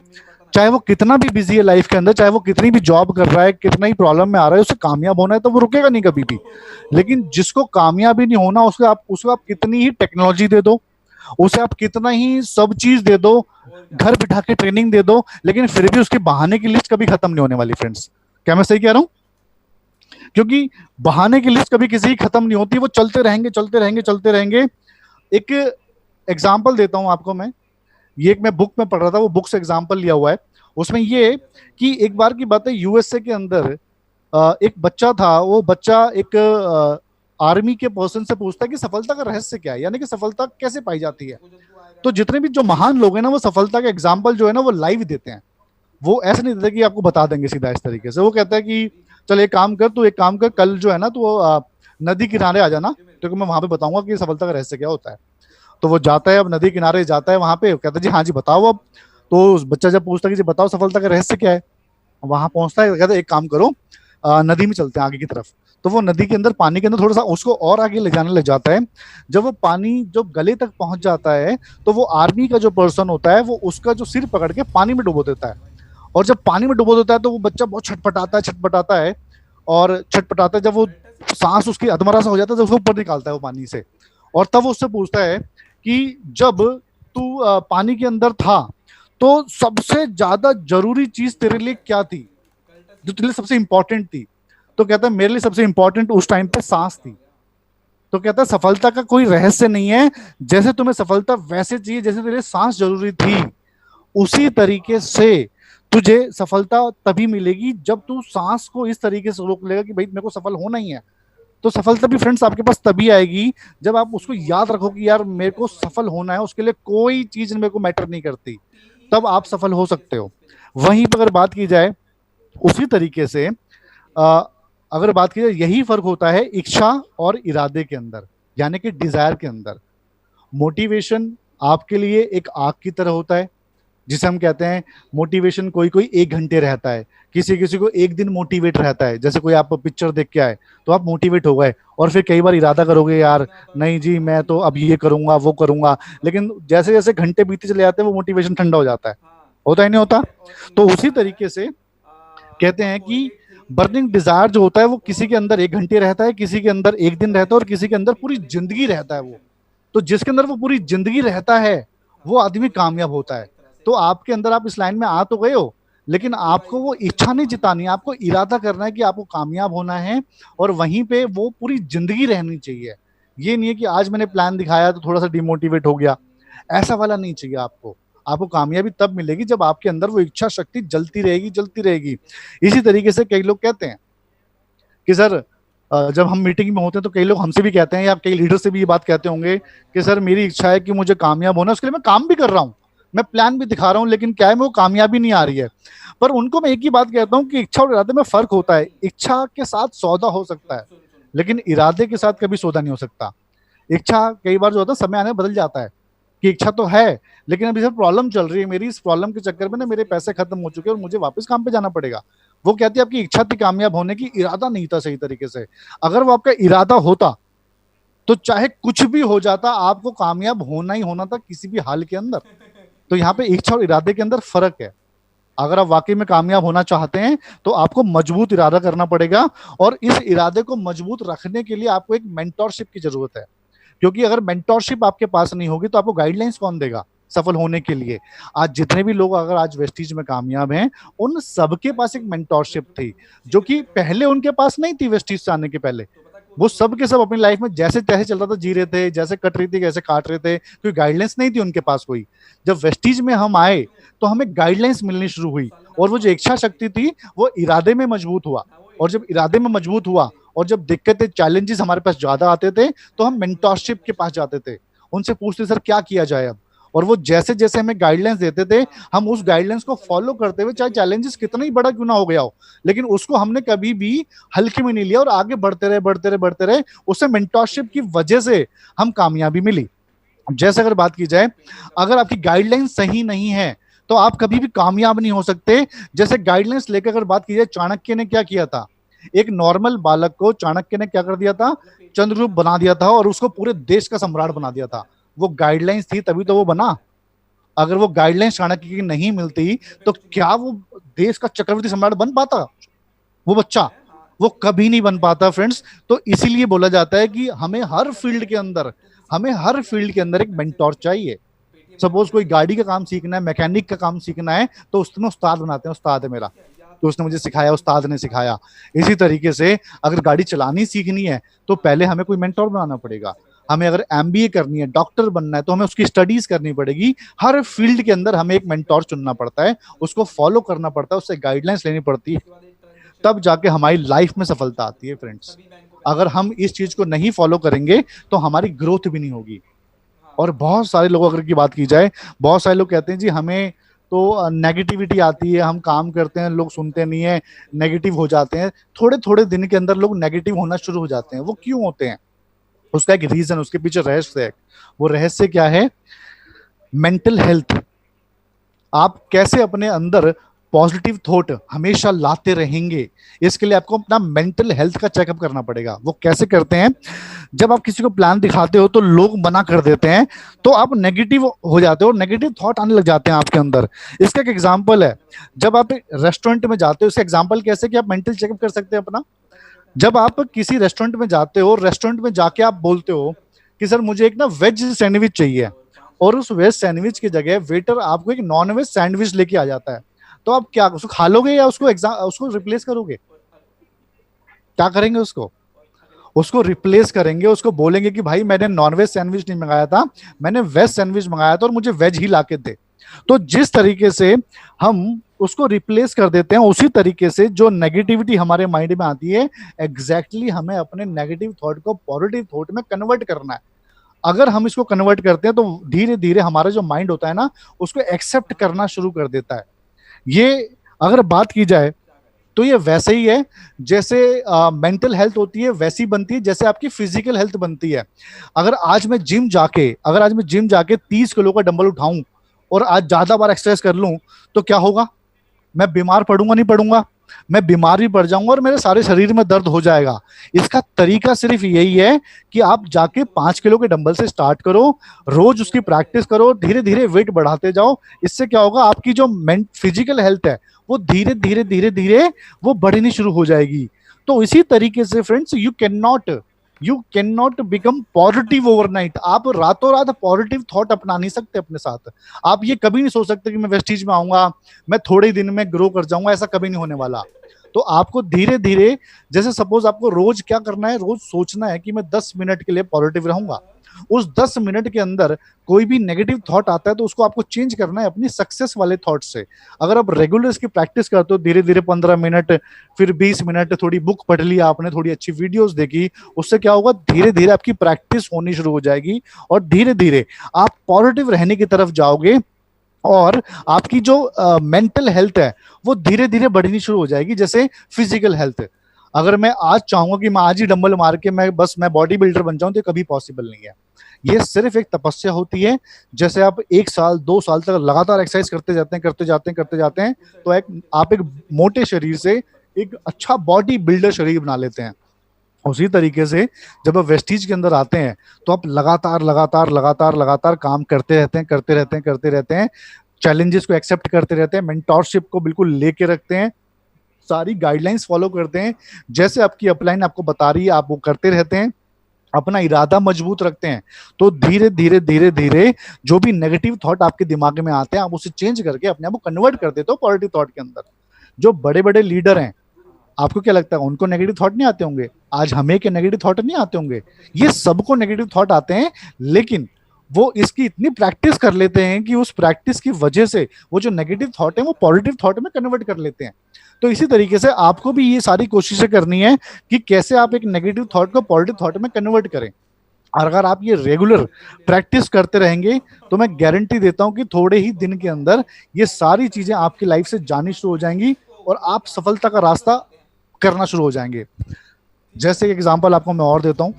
चाहे वो कितना भी बिजी है लाइफ के अंदर, चाहे वो कितनी भी जॉब कर रहा है, कितना ही प्रॉब्लम में आ रहा है, उसे कामयाब होना है तो वो रुकेगा नहीं कभी भी। लेकिन जिसको कामयाब ही नहीं होना, उसको आप कितनी ही टेक्नोलॉजी दे दो, उसे आप कितना ही सब चीज दे दो, घर बिठा के ट्रेनिंग दे दो, लेकिन फिर भी उसके बहाने की लिस्ट कभी खत्म नहीं होने वाली फ्रेंड्स। क्या मैं सही कह रहा हूं? क्योंकि बहाने की लिस्ट कभी किसी की खत्म नहीं होती, वो चलते रहेंगे चलते रहेंगे चलते रहेंगे। एक एग्जाम्पल देता हूं आपको मैं, ये एक मैं बुक में पढ़ रहा था, वो बुक से एग्जाम्पल लिया हुआ है। उसमें ये कि एक बार की बात है, यूएसए के अंदर एक बच्चा था। वो बच्चा एक आर्मी के पर्सन से पूछता है कि सफलता का रहस्य क्या है, यानी कि सफलता कैसे पाई जाती है। तो जितने भी जो महान लोग हैं ना, वो सफलता का एग्जाम्पल जो है ना वो लाइव देते हैं। वो ऐसे नहीं देते कि आपको बता देंगे सीधा इस तरीके से। वो कहता है कि चल एक काम कर, तू एक काम कर, कल जो है ना तो नदी किनारे आ जाना, तो मैं वहां पे बताऊंगा कि सफलता का रहस्य क्या होता है। तो वो जाता है, अब नदी किनारे जाता है, वहां पे कहता है जी हाँ जी बताओ अब। तो उस बच्चा जब पूछता है कि जी बताओ सफलता का रहस्य क्या है, वहां पहुंचता है, कहता है एक काम करो, नदी में चलते हैं आगे की तरफ। तो वो नदी के अंदर, पानी के अंदर थोड़ा सा उसको और आगे ले जाने लग जाता है। जब वो पानी जब गले तक पहुंच जाता है, तो वो आर्मी का जो पर्सन होता है वो उसका जो सिर पकड़ के पानी में डुबो देता है। और जब पानी में डुबो देता है तो वो बच्चा बहुत छटपटाता है। और छटपटाता है, जब वो सांस उसकी अधमरा सा हो जाता है तो उसको ऊपर निकालता है वो पानी से। और तब वो उससे पूछता है कि जब तू पानी के अंदर था तो सबसे ज्यादा जरूरी चीज तेरे लिए क्या थी, जो तेरे लिए सबसे इंपॉर्टेंट थी। तो कहता है मेरे लिए सबसे इंपॉर्टेंट उस टाइम पे सांस थी। तो कहता है सफलता का कोई रहस्य नहीं है, जैसे तुम्हें सफलता वैसे चाहिए जैसे तेरे लिए सांस जरूरी थी, उसी तरीके से तुझे सफलता तभी मिलेगी जब तू सांस को इस तरीके से रोक लेगा कि भाई मेरे को सफल होना ही है। तो सफलता भी फ्रेंड्स आपके पास तभी आएगी जब आप उसको याद रखो कि यार मेरे को सफल होना है, उसके लिए कोई चीज मेरे को मैटर नहीं करती, तब आप सफल हो सकते हो। वहीं पर अगर बात की जाए उसी तरीके से, अ, अगर बात की जाए, यही फर्क होता है इच्छा और इरादे के अंदर, यानी कि डिजायर के अंदर। मोटिवेशन आपके लिए एक आग की तरह होता है, जिसे हम कहते हैं मोटिवेशन। कोई कोई 1 घंटे रहता है, किसी किसी को एक दिन मोटिवेट रहता है। जैसे कोई आप पिक्चर देख के आए तो आप मोटिवेट हो गए, और फिर कई बार इरादा करोगे यार नहीं जी मैं तो अब ये करूंगा वो करूंगा, लेकिन जैसे जैसे घंटे बीते चले जाते हैं वो मोटिवेशन ठंडा हो जाता है। होता ही नहीं होता। तो उसी तरीके से कहते हैं कि बर्निंग डिजायर जो होता है वो किसी के अंदर 1 घंटे रहता है, किसी के अंदर एक दिन रहता है, और किसी के अंदर पूरी जिंदगी रहता है वो। तो जिसके अंदर वो पूरी जिंदगी रहता है वो आदमी कामयाब होता है। तो आपके अंदर, आप इस लाइन में आ तो गए हो, लेकिन आपको वो इच्छा नहीं जितानी, आपको इरादा करना है कि आपको कामयाब होना है, और वहीं पे वो पूरी जिंदगी रहनी चाहिए। ये नहीं है कि आज मैंने प्लान दिखाया तो थोड़ा सा डिमोटिवेट हो गया, ऐसा वाला नहीं चाहिए आपको। आपको कामयाबी तब मिलेगी जब आपके अंदर वो इच्छा शक्ति जलती रहेगी जलती रहेगी। इसी तरीके से कई लोग कहते हैं कि सर, जब हम मीटिंग में होते हैं तो कई लोग हमसे भी कहते हैं, या कई लीडर से भी ये बात कहते होंगे कि सर मेरी इच्छा है कि मुझे कामयाब होना है, उसके लिए मैं काम भी कर रहा हूँ, मैं प्लान भी दिखा रहा हूँ, लेकिन क्या है मैं वो कामयाबी नहीं आ रही है। पर उनको मैं एक ही बात कहता हूँ कि इच्छा और इरादे में फर्क होता है। इच्छा के साथ सौदा हो सकता है, लेकिन इरादे के साथ कभी सौदा नहीं हो सकता। इच्छा कई बार जो होता है समय आने बदल जाता है, कि इच्छा तो है लेकिन अभी सब प्रॉब्लम चल रही है मेरी, इस प्रॉब्लम के चक्कर में ना मेरे पैसे खत्म हो चुके हैं और मुझे वापस काम पे जाना पड़ेगा। वो कहती है आपकी इच्छा थी कामयाब होने की, इरादा नहीं था सही तरीके से। अगर वो आपका इरादा होता तो चाहे कुछ भी हो जाता, आपको कामयाब होना ही होना था किसी भी हाल के अंदर। तो यहाँ पे इच्छा और इरादे के अंदर फर्क है। अगर आप वाकई में कामयाब होना चाहते हैं तो आपको मजबूत इरादा करना पड़ेगा, और इस इरादे को मजबूत रखने के लिए आपको एक मेंटोरशिप की जरूरत है। क्योंकि अगर मेंटोरशिप आपके पास नहीं होगी तो आपको गाइडलाइंस कौन देगा सफल होने के लिए? आज जितने भी लोग अगर आज वेस्टीज में कामयाब हैं, उन सबके पास एक मेंटोरशिप थी, जो कि पहले उनके पास नहीं थी। वेस्टीज से आने के पहले वो सब के सब अपनी लाइफ में जैसे तैसे चल रहा था, जी रहे थे, जैसे कट रही थी कैसे काट रहे थे, कोई गाइडलाइंस नहीं थी उनके पास कोई। जब वेस्टीज में हम आए तो हमें गाइडलाइंस मिलनी शुरू हुई, और वो जो इच्छा शक्ति थी वो इरादे में मजबूत हुआ। और जब इरादे में मजबूत हुआ और जब दिक्कतें चैलेंजेस हमारे पास ज्यादा आते थे, तो हम मेंटोरशिप के पास जाते थे, उनसे पूछते सर क्या किया जाए अब। और वो जैसे जैसे हमें गाइडलाइंस देते थे, हम उस गाइडलाइंस को फॉलो करते हुए, चाहे चैलेंजेस कितना ही बड़ा क्यों ना हो गया हो, लेकिन उसको हमने कभी भी हल्के में नहीं लिया और आगे बढ़ते रहे बढ़ते रहे बढ़ते रहे। उससे मेंटोरशिप की वजह से हम कामयाबी मिली। जैसे अगर बात की जाए, अगर आपकी गाइडलाइन सही नहीं है तो आप कभी भी कामयाब नहीं हो सकते। जैसे गाइडलाइंस लेकर अगर बात की जाए, चाणक्य ने क्या किया था, एक नॉर्मल बालक को चाणक्य ने क्या कर दिया था, चंद्रगुप्त बना दिया था, और उसको पूरे देश का सम्राट बना दिया था। वो गाइडलाइंस थी तभी तो वो बना। अगर वो गाइडलाइंस चाणक्य की नहीं मिलती तो क्या वो देश का चक्रवर्ती सम्राट बन पाता? वो बच्चा वो कभी नहीं बन पाता फ्रेंड्स। तो इसीलिए बोला जाता है कि हमें हर फील्ड के अंदर एक मेंटोर चाहिए। सपोज कोई गाड़ी का काम सीखना है, मैकेनिक का काम सीखना है, तो उसमें उस्ताद बनाते हैं, उस्ताद है मेरा, तो उसने मुझे सिखाया, उस्ताद ने सिखाया। इसी तरीके से अगर गाड़ी चलानी सीखनी है तो पहले हमें कोई मेंटोर बनाना पड़ेगा। हमें अगर एमबीए करनी है, डॉक्टर बनना है, तो हमें उसकी स्टडीज करनी पड़ेगी। हर फील्ड के अंदर हमें एक मेंटोर चुनना पड़ता है, उसको फॉलो करना पड़ता है, उससे गाइडलाइंस लेनी पड़ती है, तब जाके हमारी लाइफ में सफलता आती है फ्रेंड्स। अगर हम इस चीज को नहीं फॉलो करेंगे तो हमारी ग्रोथ भी नहीं होगी। और बहुत सारे लोग अगर की बात की जाए, बहुत सारे लोग कहते हैं जी हमें तो नेगेटिविटी आती है, हम काम करते हैं, लोग सुनते नहीं है, नेगेटिव हो जाते हैं। थोड़े थोड़े दिन के अंदर लोग नेगेटिव होना शुरू हो जाते हैं। वो क्यों होते हैं? उसका एक रीजन, उसके पीछे रहस्य है। वो रहस्य क्या है? Mental health. आप कैसे अपने अंदर पॉजिटिव थॉट हमेशा लाते रहेंगे, इसके लिए आपको अपना मेंटल हेल्थ का चेकअप करना पड़ेगा। वो कैसे करते हैं? जब आप किसी को प्लान दिखाते हो तो लोग मना कर देते हैं, तो आप नेगेटिव हो जाते हो और नेगेटिव थॉट आने लग जाते हैं आपके अंदर। इसका एक एग्जांपल है, जब आप रेस्टोरेंट में जाते हो, इसका एग्जांपल कैसे कि आप मेंटल चेकअप कर सकते हैं अपना। जब आप किसी रेस्टोरेंट में जाते हो, रेस्टोरेंट में जाके आप बोलते हो कि सर मुझे एक ना वेज सैंडविच चाहिए, और उस वेज सैंडविच की जगह वेटर आपको एक नॉन वेज सैंडविच लेके आ जाता है, तो आप क्या उसको खा लोगे या उसको रिप्लेस करोगे? क्या करेंगे? उसको रिप्लेस करेंगे, उसको बोलेंगे कि भाई मैंने नॉनवेज सैंडविच नहीं मंगाया था, मैंने वेज सैंडविच मंगाया था और मुझे वेज ही ला के दे। तो जिस तरीके से हम उसको रिप्लेस कर देते हैं, उसी तरीके से जो नेगेटिविटी हमारे माइंड में आती है, एग्जैक्टली हमें अपने नेगेटिव थॉट को पॉजिटिव थॉट में कन्वर्ट करना है। अगर हम इसको कन्वर्ट करते हैं तो धीरे धीरे हमारा जो माइंड होता है ना, उसको एक्सेप्ट करना शुरू कर देता है। ये अगर बात की जाए तो ये वैसे ही है जैसे मेंटल हेल्थ होती है, वैसी बनती है जैसे आपकी फिजिकल हेल्थ बनती है। अगर आज मैं जिम जाके 30 किलो का डंबल उठाऊं और आज ज्यादा बार एक्सरसाइज कर लूं, तो क्या होगा? मैं बीमार पड़ूंगा? नहीं पड़ूंगा। मैं बीमार भी पड़ जाऊंगा और मेरे सारे शरीर में दर्द हो जाएगा। इसका तरीका सिर्फ यही है कि आप जाके 5 किलो के डंबल से स्टार्ट करो, रोज उसकी प्रैक्टिस करो, धीरे धीरे वेट बढ़ाते जाओ। इससे क्या होगा? आपकी जो फिजिकल हेल्थ है वो धीरे धीरे धीरे धीरे वो बढ़नी शुरू हो जाएगी। तो इसी तरीके से friends, you can not become positive overnight. आप रातों रात पॉजिटिव थॉट अपना नहीं सकते अपने साथ। आप ये कभी नहीं सोच सकते कि मैं वेस्टीज में आऊंगा, मैं थोड़े ही दिन में ग्रो कर जाऊंगा, ऐसा कभी नहीं होने वाला। तो आपको धीरे धीरे, जैसे सपोज आपको रोज क्या करना है, रोज सोचना है कि मैं 10 मिनट के लिए पॉजिटिव रहूंगा। उस 10 मिनट के अंदर कोई भी नेगेटिव थॉट आता है तो उसको आपको चेंज करना है अपनी सक्सेस वाले थॉट से। अगर आप रेगुलर इसकी प्रैक्टिस करते हो, धीरे धीरे 15 मिनट, फिर 20 मिनट, थोड़ी बुक पढ़ ली आपने, थोड़ी अच्छी वीडियोस देखी, उससे क्या होगा? धीरे धीरे आपकी प्रैक्टिस होनी शुरू हो जाएगी और धीरे धीरे आप पॉजिटिव रहने की तरफ जाओगे, और आपकी जो मेंटल हेल्थ है वो धीरे धीरे बढ़नी शुरू हो जाएगी। जैसे फिजिकल हेल्थ, अगर मैं आज चाहूंगा कि मैं आज ही डंबल मार के मैं बॉडी बिल्डर बन जाऊं, तो कभी पॉसिबल नहीं है। ये सिर्फ एक तपस्या होती है। जैसे आप 1 साल 2 साल तक लगातार एक्सरसाइज करते जाते हैं, तो आप एक मोटे शरीर से एक अच्छा बॉडी बिल्डर शरीर बना लेते हैं। उसी तरीके से जब आप वेस्टीज के अंदर आते हैं तो आप लगातार लगातार लगातार लगातार काम करते रहते हैं, करते रहते हैं, करते रहते हैं, चैलेंजेस को एक्सेप्ट करते रहते हैं, मेंटोरशिप को बिल्कुल लेके रखते हैं, सारी गाइडलाइंस फॉलो करते हैं, जैसे आपकी अपलाइन आपको बता रही है आप वो करते रहते हैं, अपना इरादा मजबूत रखते हैं। तो धीरे धीरे धीरे धीरे जो भी नेगेटिव थॉट आपके दिमाग में आते हैं आप उसे चेंज करके अपने आप को कन्वर्ट कर देते हो पॉजिटिव थॉट के अंदर। जो बड़े बड़े लीडर हैं, आपको क्या लगता है उनको नेगेटिव थॉट नहीं आते होंगे? आज हमें के नेगेटिव थॉट नहीं आते होंगे? ये सबको नेगेटिव थॉट आते हैं, लेकिन वो इसकी इतनी प्रैक्टिस कर लेते हैं कि उस प्रैक्टिस की वजह से वो जो नेगेटिव थॉट है वो पॉजिटिव थॉट में कन्वर्ट कर लेते हैं। तो इसी तरीके से आपको भी ये सारी कोशिशें करनी है कि कैसे आप एक नेगेटिव थॉट को पॉजिटिव थॉट में कन्वर्ट करें। और अगर आप ये रेगुलर प्रैक्टिस करते रहेंगे तो मैं गारंटी देता हूं कि थोड़े ही दिन के अंदर ये सारी चीजें आपकी लाइफ से जानी शुरू हो जाएंगी और आप सफलता का रास्ता करना शुरू हो जाएंगे। जैसे एक एग्जांपल आपको मैं और देता हूँ।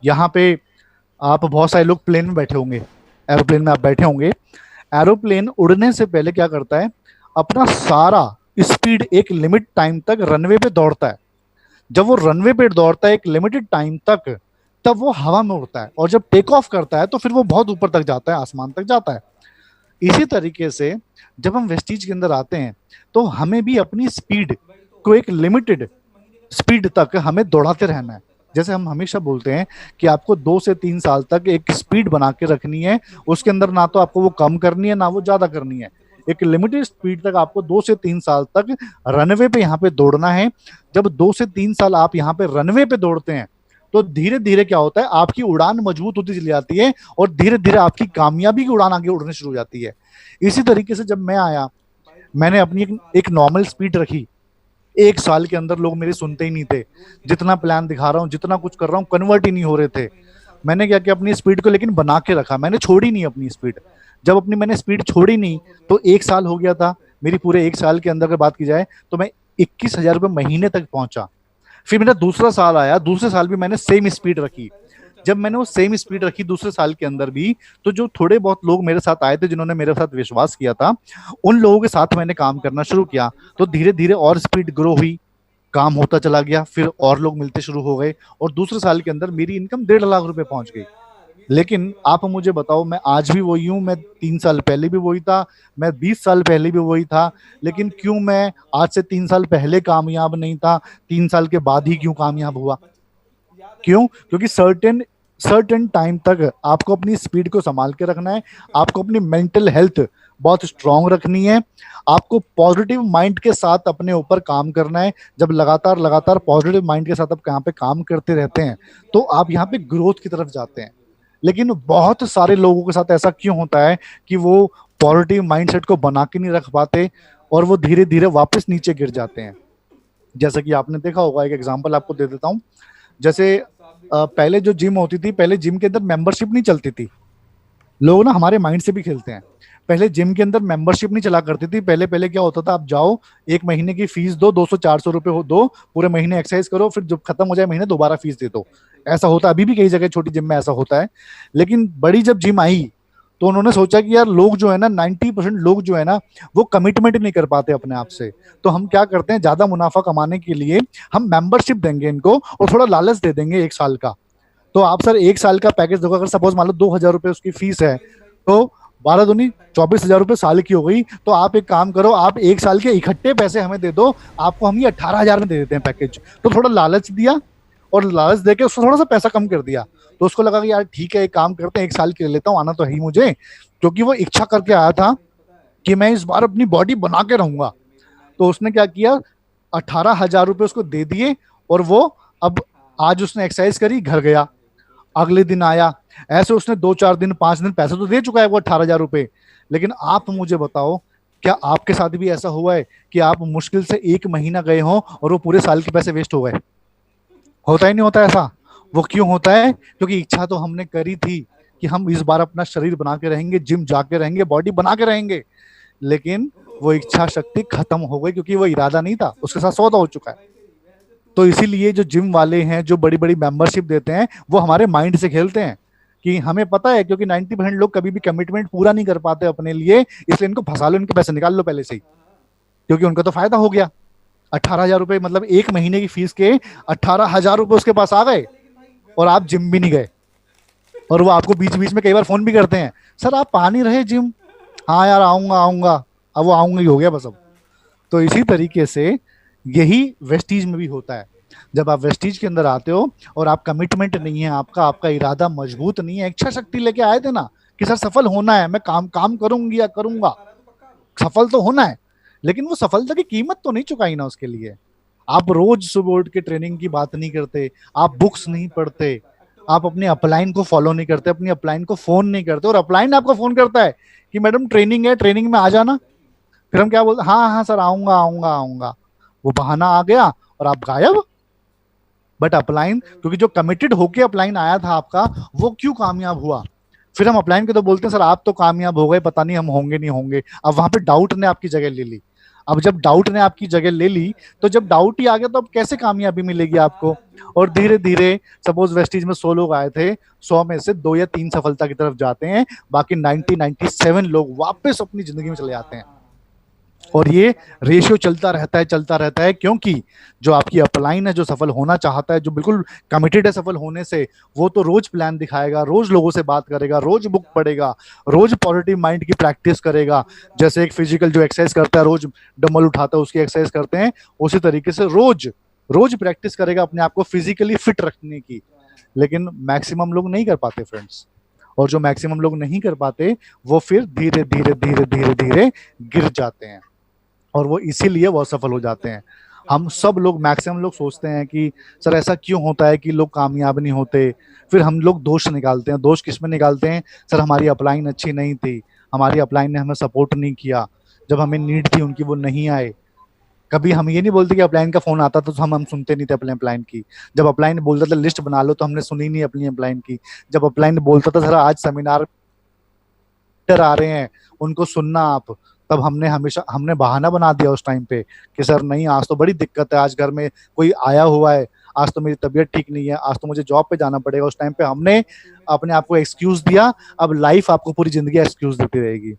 यहाँ पे आप बहुत सारे लोग प्लेन में बैठे होंगे, एरोप्लेन में आप बैठे होंगे। एरोप्लेन उड़ने से पहले क्या करता है, अपना सारा स्पीड एक लिमिट टाइम तक रनवे पे दौड़ता है। जब वो रनवे पे दौड़ता है एक लिमिटेड टाइम तक, तब वो हवा में उड़ता है, और जब टेक ऑफ करता है तो फिर वो बहुत ऊपर तक जाता है, आसमान तक जाता है। इसी तरीके से जब हम वेस्टीज के अंदर आते हैं तो हमें भी अपनी स्पीड को एक लिमिटेड स्पीड तक हमें दौड़ाते रहना है। जैसे हम हमेशा बोलते हैं कि आपको 2 से 3 साल तक एक स्पीड बना के रखनी है, उसके अंदर ना तो आपको वो कम करनी है ना वो ज्यादा करनी है। एक लिमिटेड स्पीड तक आपको 2 से 3 साल तक रनवे पे यहाँ पे दौड़ना है। जब 2 से 3 साल आप यहाँ पे रनवे पे दौड़ते हैं तो धीरे धीरे क्या होता है, आपकी उड़ान मजबूत होती चली जाती है और धीरे धीरे आपकी कामयाबी की उड़ान आगे उड़ने शुरू हो जाती है। इसी तरीके से जब मैं आया, मैंने अपनी एक नॉर्मल स्पीड रखी। 1 साल के अंदर लोग मेरे सुनते ही नहीं थे, जितना प्लान दिखा रहा हूँ जितना कुछ कर रहा हूँ कन्वर्ट ही नहीं हो रहे थे। मैंने क्या किया, अपनी स्पीड को लेकिन बना के रखा, मैंने छोड़ी नहीं अपनी स्पीड। जब अपनी मैंने स्पीड छोड़ी नहीं तो 1 साल हो गया था, मेरी पूरे 1 साल के अंदर अगर बात की जाए तो मैं 21,000 रुपये महीने तक पहुंचा। फिर मेरा दूसरा साल आया, दूसरे साल भी मैंने सेम स्पीड रखी। जब मैंने वो सेम स्पीड रखी दूसरे साल के अंदर भी, तो जो थोड़े बहुत लोग मेरे साथ आए थे जिन्होंने मेरे साथ विश्वास किया था, उन लोगों के साथ मैंने काम करना शुरू किया। तो धीरे धीरे और स्पीड ग्रो हुई, काम होता चला गया, फिर और लोग मिलते शुरू हो गए, और दूसरे साल के अंदर मेरी इनकम 1.5 लाख रुपए पहुंच गई। लेकिन आप मुझे बताओ, मैं आज भी वही हूँ, मैं 3 साल पहले भी वही था, मैं 20 साल पहले भी वही था, लेकिन क्यों मैं आज से 3 साल पहले कामयाब नहीं था, 3 साल के बाद ही क्यों कामयाब हुआ? क्यों? क्योंकि सर्टेन सर्टेन टाइम तक आपको अपनी स्पीड को संभाल के रखना है, आपको अपनी मेंटल हेल्थ बहुत स्ट्रांग रखनी है, आपको पॉजिटिव माइंड के साथ अपने ऊपर काम करना है। जब लगातार लगातार पॉजिटिव माइंड के साथ आप यहाँ पे काम करते रहते हैं तो आप यहाँ पे ग्रोथ की तरफ जाते हैं। लेकिन बहुत सारे लोगों के साथ ऐसा क्यों होता है कि वो पॉजिटिव माइंडसेट को बना के नहीं रख पाते और वो धीरे धीरे वापस नीचे गिर जाते हैं? जैसे कि आपने देखा होगा, एक एग्जांपल आपको दे देता हूँ। जैसे पहले जो जिम होती थी, पहले जिम के अंदर मेंबरशिप नहीं चलती थी। लोग ना हमारे माइंड से भी खेलते हैं। पहले जिम के अंदर मेंबरशिप नहीं चला करती थी। पहले पहले क्या होता था, आप जाओ, 1 महीने की फीस दो, 200-400 रुपए हो दो, पूरे महीने एक्सरसाइज करो, फिर जब खत्म हो जाए महीने दोबारा फीस दे दो। ऐसा होता है, अभी भी कई जगह छोटी जिम में ऐसा होता है। लेकिन बड़ी जब जिम आई तो उन्होंने सोचा कि यार लोग जो है ना, 90% लोग जो है ना, वो कमिटमेंट नहीं कर पाते अपने आप से। तो हम क्या करते हैं, ज्यादा मुनाफा कमाने के लिए हम मेंबरशिप देंगे इनको और थोड़ा लालच दे देंगे 1 साल का। तो आप सर 1 साल का पैकेज दोगे, अगर सपोज मान लो 2,000 रुपए उसकी फीस है, तो 12 दूनी 24,000 रुपए साल की हो गई। तो आप एक काम करो, आप 1 साल के इकट्ठे पैसे हमें दे दो, आपको हम ये 18,000 में दे देते हैं पैकेज। तो थोड़ा लालच दिया, और लालच देके उसको थोड़ा सा पैसा कम कर दिया। तो उसको लगा कि यार ठीक है, एक काम करते हैं, 1 साल के ले लेता हूँ, आना तो है ही मुझे, क्योंकि वो इच्छा करके आया था कि मैं इस बार अपनी बॉडी बना के रहूंगा। तो उसने क्या किया, 18,000 रुपये उसको दे दिए, और वो अब आज उसने एक्सरसाइज करी, घर गया, अगले दिन आया, ऐसे उसने 2-4 दिन 5 दिन पैसे तो दे चुका है वो 18,000 रुपए। लेकिन आप मुझे बताओ, क्या आपके साथ भी ऐसा हुआ है कि आप मुश्किल से 1 महीना गए हो और वो पूरे साल के पैसे वेस्ट हो गए? होता ही नहीं होता ऐसा। वो क्यों होता है? क्योंकि इच्छा तो हमने करी थी कि हम इस बार अपना शरीर बना के रहेंगे, जिम जाके रहेंगे, बॉडी बना के रहेंगे, लेकिन वो इच्छा शक्ति खत्म हो गई, क्योंकि वो इरादा नहीं था, उसके साथ सौदा हो चुका है। तो इसीलिए जो जिम वाले हैं, जो बड़ी बड़ी मेंबरशिप देते हैं, वो हमारे माइंड से खेलते हैं। कि हमें पता है, क्योंकि 90% लोग कभी भी कमिटमेंट पूरा नहीं कर पाते अपने लिए, इसलिए इनको फंसा लो, इनके पैसे निकाल लो पहले से ही, क्योंकि उनका तो फायदा हो गया। 18,000 रुपए मतलब एक महीने की फीस के 18,000 रुपए उसके पास आ गए, और आप जिम भी नहीं गए। और वो आपको बीच बीच में कई बार फोन भी करते हैं, सर आप आ नहीं रहे जिम। हाँ यार आऊंगा आऊंगा, अब वो आऊंगा ही हो गया बस अब। तो इसी तरीके से यही वेस्टीज में भी होता है। जब आप वेस्टीज के अंदर आते हो और आप कमिटमेंट नहीं है आपका, आपका इरादा मजबूत नहीं है, इच्छा शक्ति लेके आए थे ना कि सर सफल होना है, मैं काम काम करूंगी या करूंगा, सफल तो होना है, लेकिन वो सफलता की कीमत तो नहीं चुकाई ना उसके लिए। आप रोज सुबह उठ के ट्रेनिंग की बात नहीं करते, आप बुक्स नहीं पढ़ते, आप अपने अपलाइन को फॉलो नहीं करते, अपनी अपलाइन को फोन नहीं करते, और अपलाइन आपको फोन करता है कि मैडम ट्रेनिंग है, ट्रेनिंग में आ जाना। फिर हम क्या बोलते, हाँ हाँ सर आऊंगा आऊंगा आऊंगा, वो बहाना आ गया और आप गायब। बट अपलाइन, क्योंकि जो कमिटेड होके अपलाइन आया था आपका, वो क्यों कामयाब हुआ। फिर हम अपलाइन के तो बोलते हैं सर आप तो कामयाब हो गए, पता नहीं हम होंगे नहीं होंगे। अब वहां पे डाउट ने आपकी जगह ले ली। अब जब डाउट ने आपकी जगह ले ली, तो जब डाउट ही आ गया तो अब कैसे कामयाबी मिलेगी आपको। और धीरे धीरे, सपोज वेस्टीज में 100 लोग आए थे, 100 में से 2 या 3 सफलता की तरफ जाते हैं, बाकी 97 लोग वापस अपनी जिंदगी में चले जाते हैं। और ये रेशियो चलता रहता है चलता रहता है, क्योंकि जो आपकी अपलाइन है, जो सफल होना चाहता है, जो बिल्कुल कमिटेड है सफल होने से, वो तो रोज प्लान दिखाएगा, रोज लोगों से बात करेगा, रोज बुक पढ़ेगा, रोज पॉजिटिव माइंड की प्रैक्टिस करेगा। जैसे एक फिजिकल जो एक्सरसाइज करता है, रोज डंबल उठाता है, उसकी एक्सरसाइज करते हैं, उसी तरीके से रोज रोज प्रैक्टिस करेगा अपने आप को फिजिकली फिट रखने की। लेकिन मैक्सिमम लोग नहीं कर पाते फ्रेंड्स। और जो मैक्सिमम लोग नहीं कर पाते, वो फिर धीरे धीरे धीरे धीरे धीरे गिर जाते हैं, और वो इसीलिए वो असफल हो जाते हैं। हम सब लोग, मैक्सिमम लोग सोचते हैं कि सर ऐसा क्यों होता है कि लोग कामयाब नहीं होते। फिर हम लोग दोष निकालते हैं। दोष किसमें निकालते हैं, सर हमारी अपलाइन अच्छी नहीं थी, हमारी अपलाइन ने हमें सपोर्ट नहीं किया, जब हमें नीड थी उनकी वो नहीं आए। कभी हम ये नहीं बोलते कि अपलाइन का फोन आता तो हम सुनते नहीं थे अपने अपलाइन की। जब अपलाइन बोलता था लिस्ट बना लो, तो हमने सुनी नहीं अपनी अपलाइन की। जब अपलाइन बोलता था सर आज सेमिनार आ रहे हैं, उनको सुनना आप, तब हमने बहाना बना दिया उस टाइम पे कि सर नहीं आज तो बड़ी दिक्कत है, आज घर में कोई आया हुआ है, आज तो मेरी तबीयत ठीक नहीं है, आज तो मुझे जॉब पे जाना पड़ेगा। उस टाइम पे हमने अपने आप को एक्सक्यूज दिया। अब लाइफ आपको पूरी जिंदगी एक्सक्यूज देती रहेगी।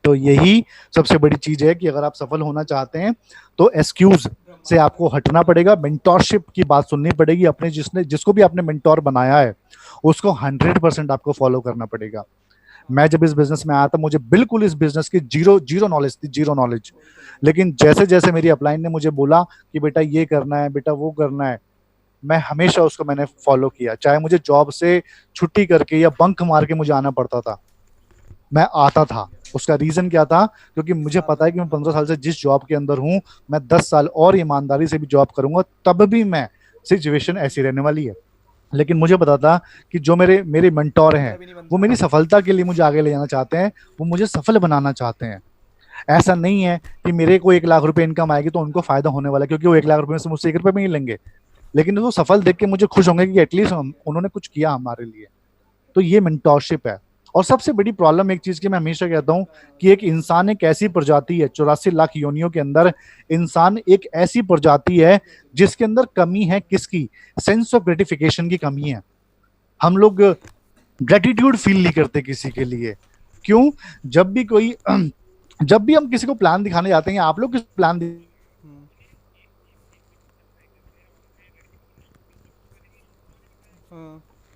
तो यही सबसे बड़ी चीज है कि अगर आप सफल होना चाहते हैं, तो एक्सक्यूज से आपको हटना पड़ेगा, मेंटोरशिप की बात सुननी पड़ेगी। अपने जिसको भी आपने मेंटोर बनाया है, उसको 100% आपको फॉलो करना पड़ेगा। मैं जब इस बिजनेस में आया था, मुझे बिल्कुल इस बिजनेस की जीरो जीरो नॉलेज थी, जीरो नॉलेज। लेकिन जैसे जैसे मेरी अपलाइन ने मुझे बोला कि बेटा ये करना है, बेटा वो करना है, मैं हमेशा उसको मैंने फॉलो किया। चाहे मुझे जॉब से छुट्टी करके या बंक मार के मुझे आना पड़ता था, मैं आता था। उसका रीजन क्या था, क्योंकि मुझे पता है कि मैं 15 साल से जिस जॉब के अंदर हूं, मैं 10 साल और ईमानदारी से भी जॉब करूंगा, तब भी मैं सिचुएशन ऐसी रहने वाली है। लेकिन मुझे पता था कि जो मेरे मेरे मेंटोर हैं, वो मेरी सफलता के लिए मुझे आगे ले जाना चाहते हैं, वो मुझे सफल बनाना चाहते हैं। ऐसा नहीं है कि मेरे को 1 लाख रुपए इनकम आएगी तो उनको फायदा होने वाला है, क्योंकि वो 1 लाख रुपए में से मुझसे 1 रुपए भी नहीं लेंगे। लेकिन वो सफल देख के मुझे खुश होंगे कि एटलीस्ट उन्होंने कुछ किया हमारे लिए। तो ये मेंटोरशिप है। और सबसे बड़ी प्रॉब्लम एक चीज की मैं हमेशा कहता हूं कि एक इंसान एक ऐसी प्रजाति है, 84 लाख योनियों के अंदर इंसान एक ऐसी प्रजाति है जिसके अंदर कमी है, किसकी, सेंस ऑफ ग्रेटिफिकेशन की कमी है। हम लोग ग्रेटिट्यूड फील नहीं करते किसी के लिए। क्यों, जब भी कोई जब भी हम किसी को प्लान दिखाने जाते हैं, आप लोग किस प्लान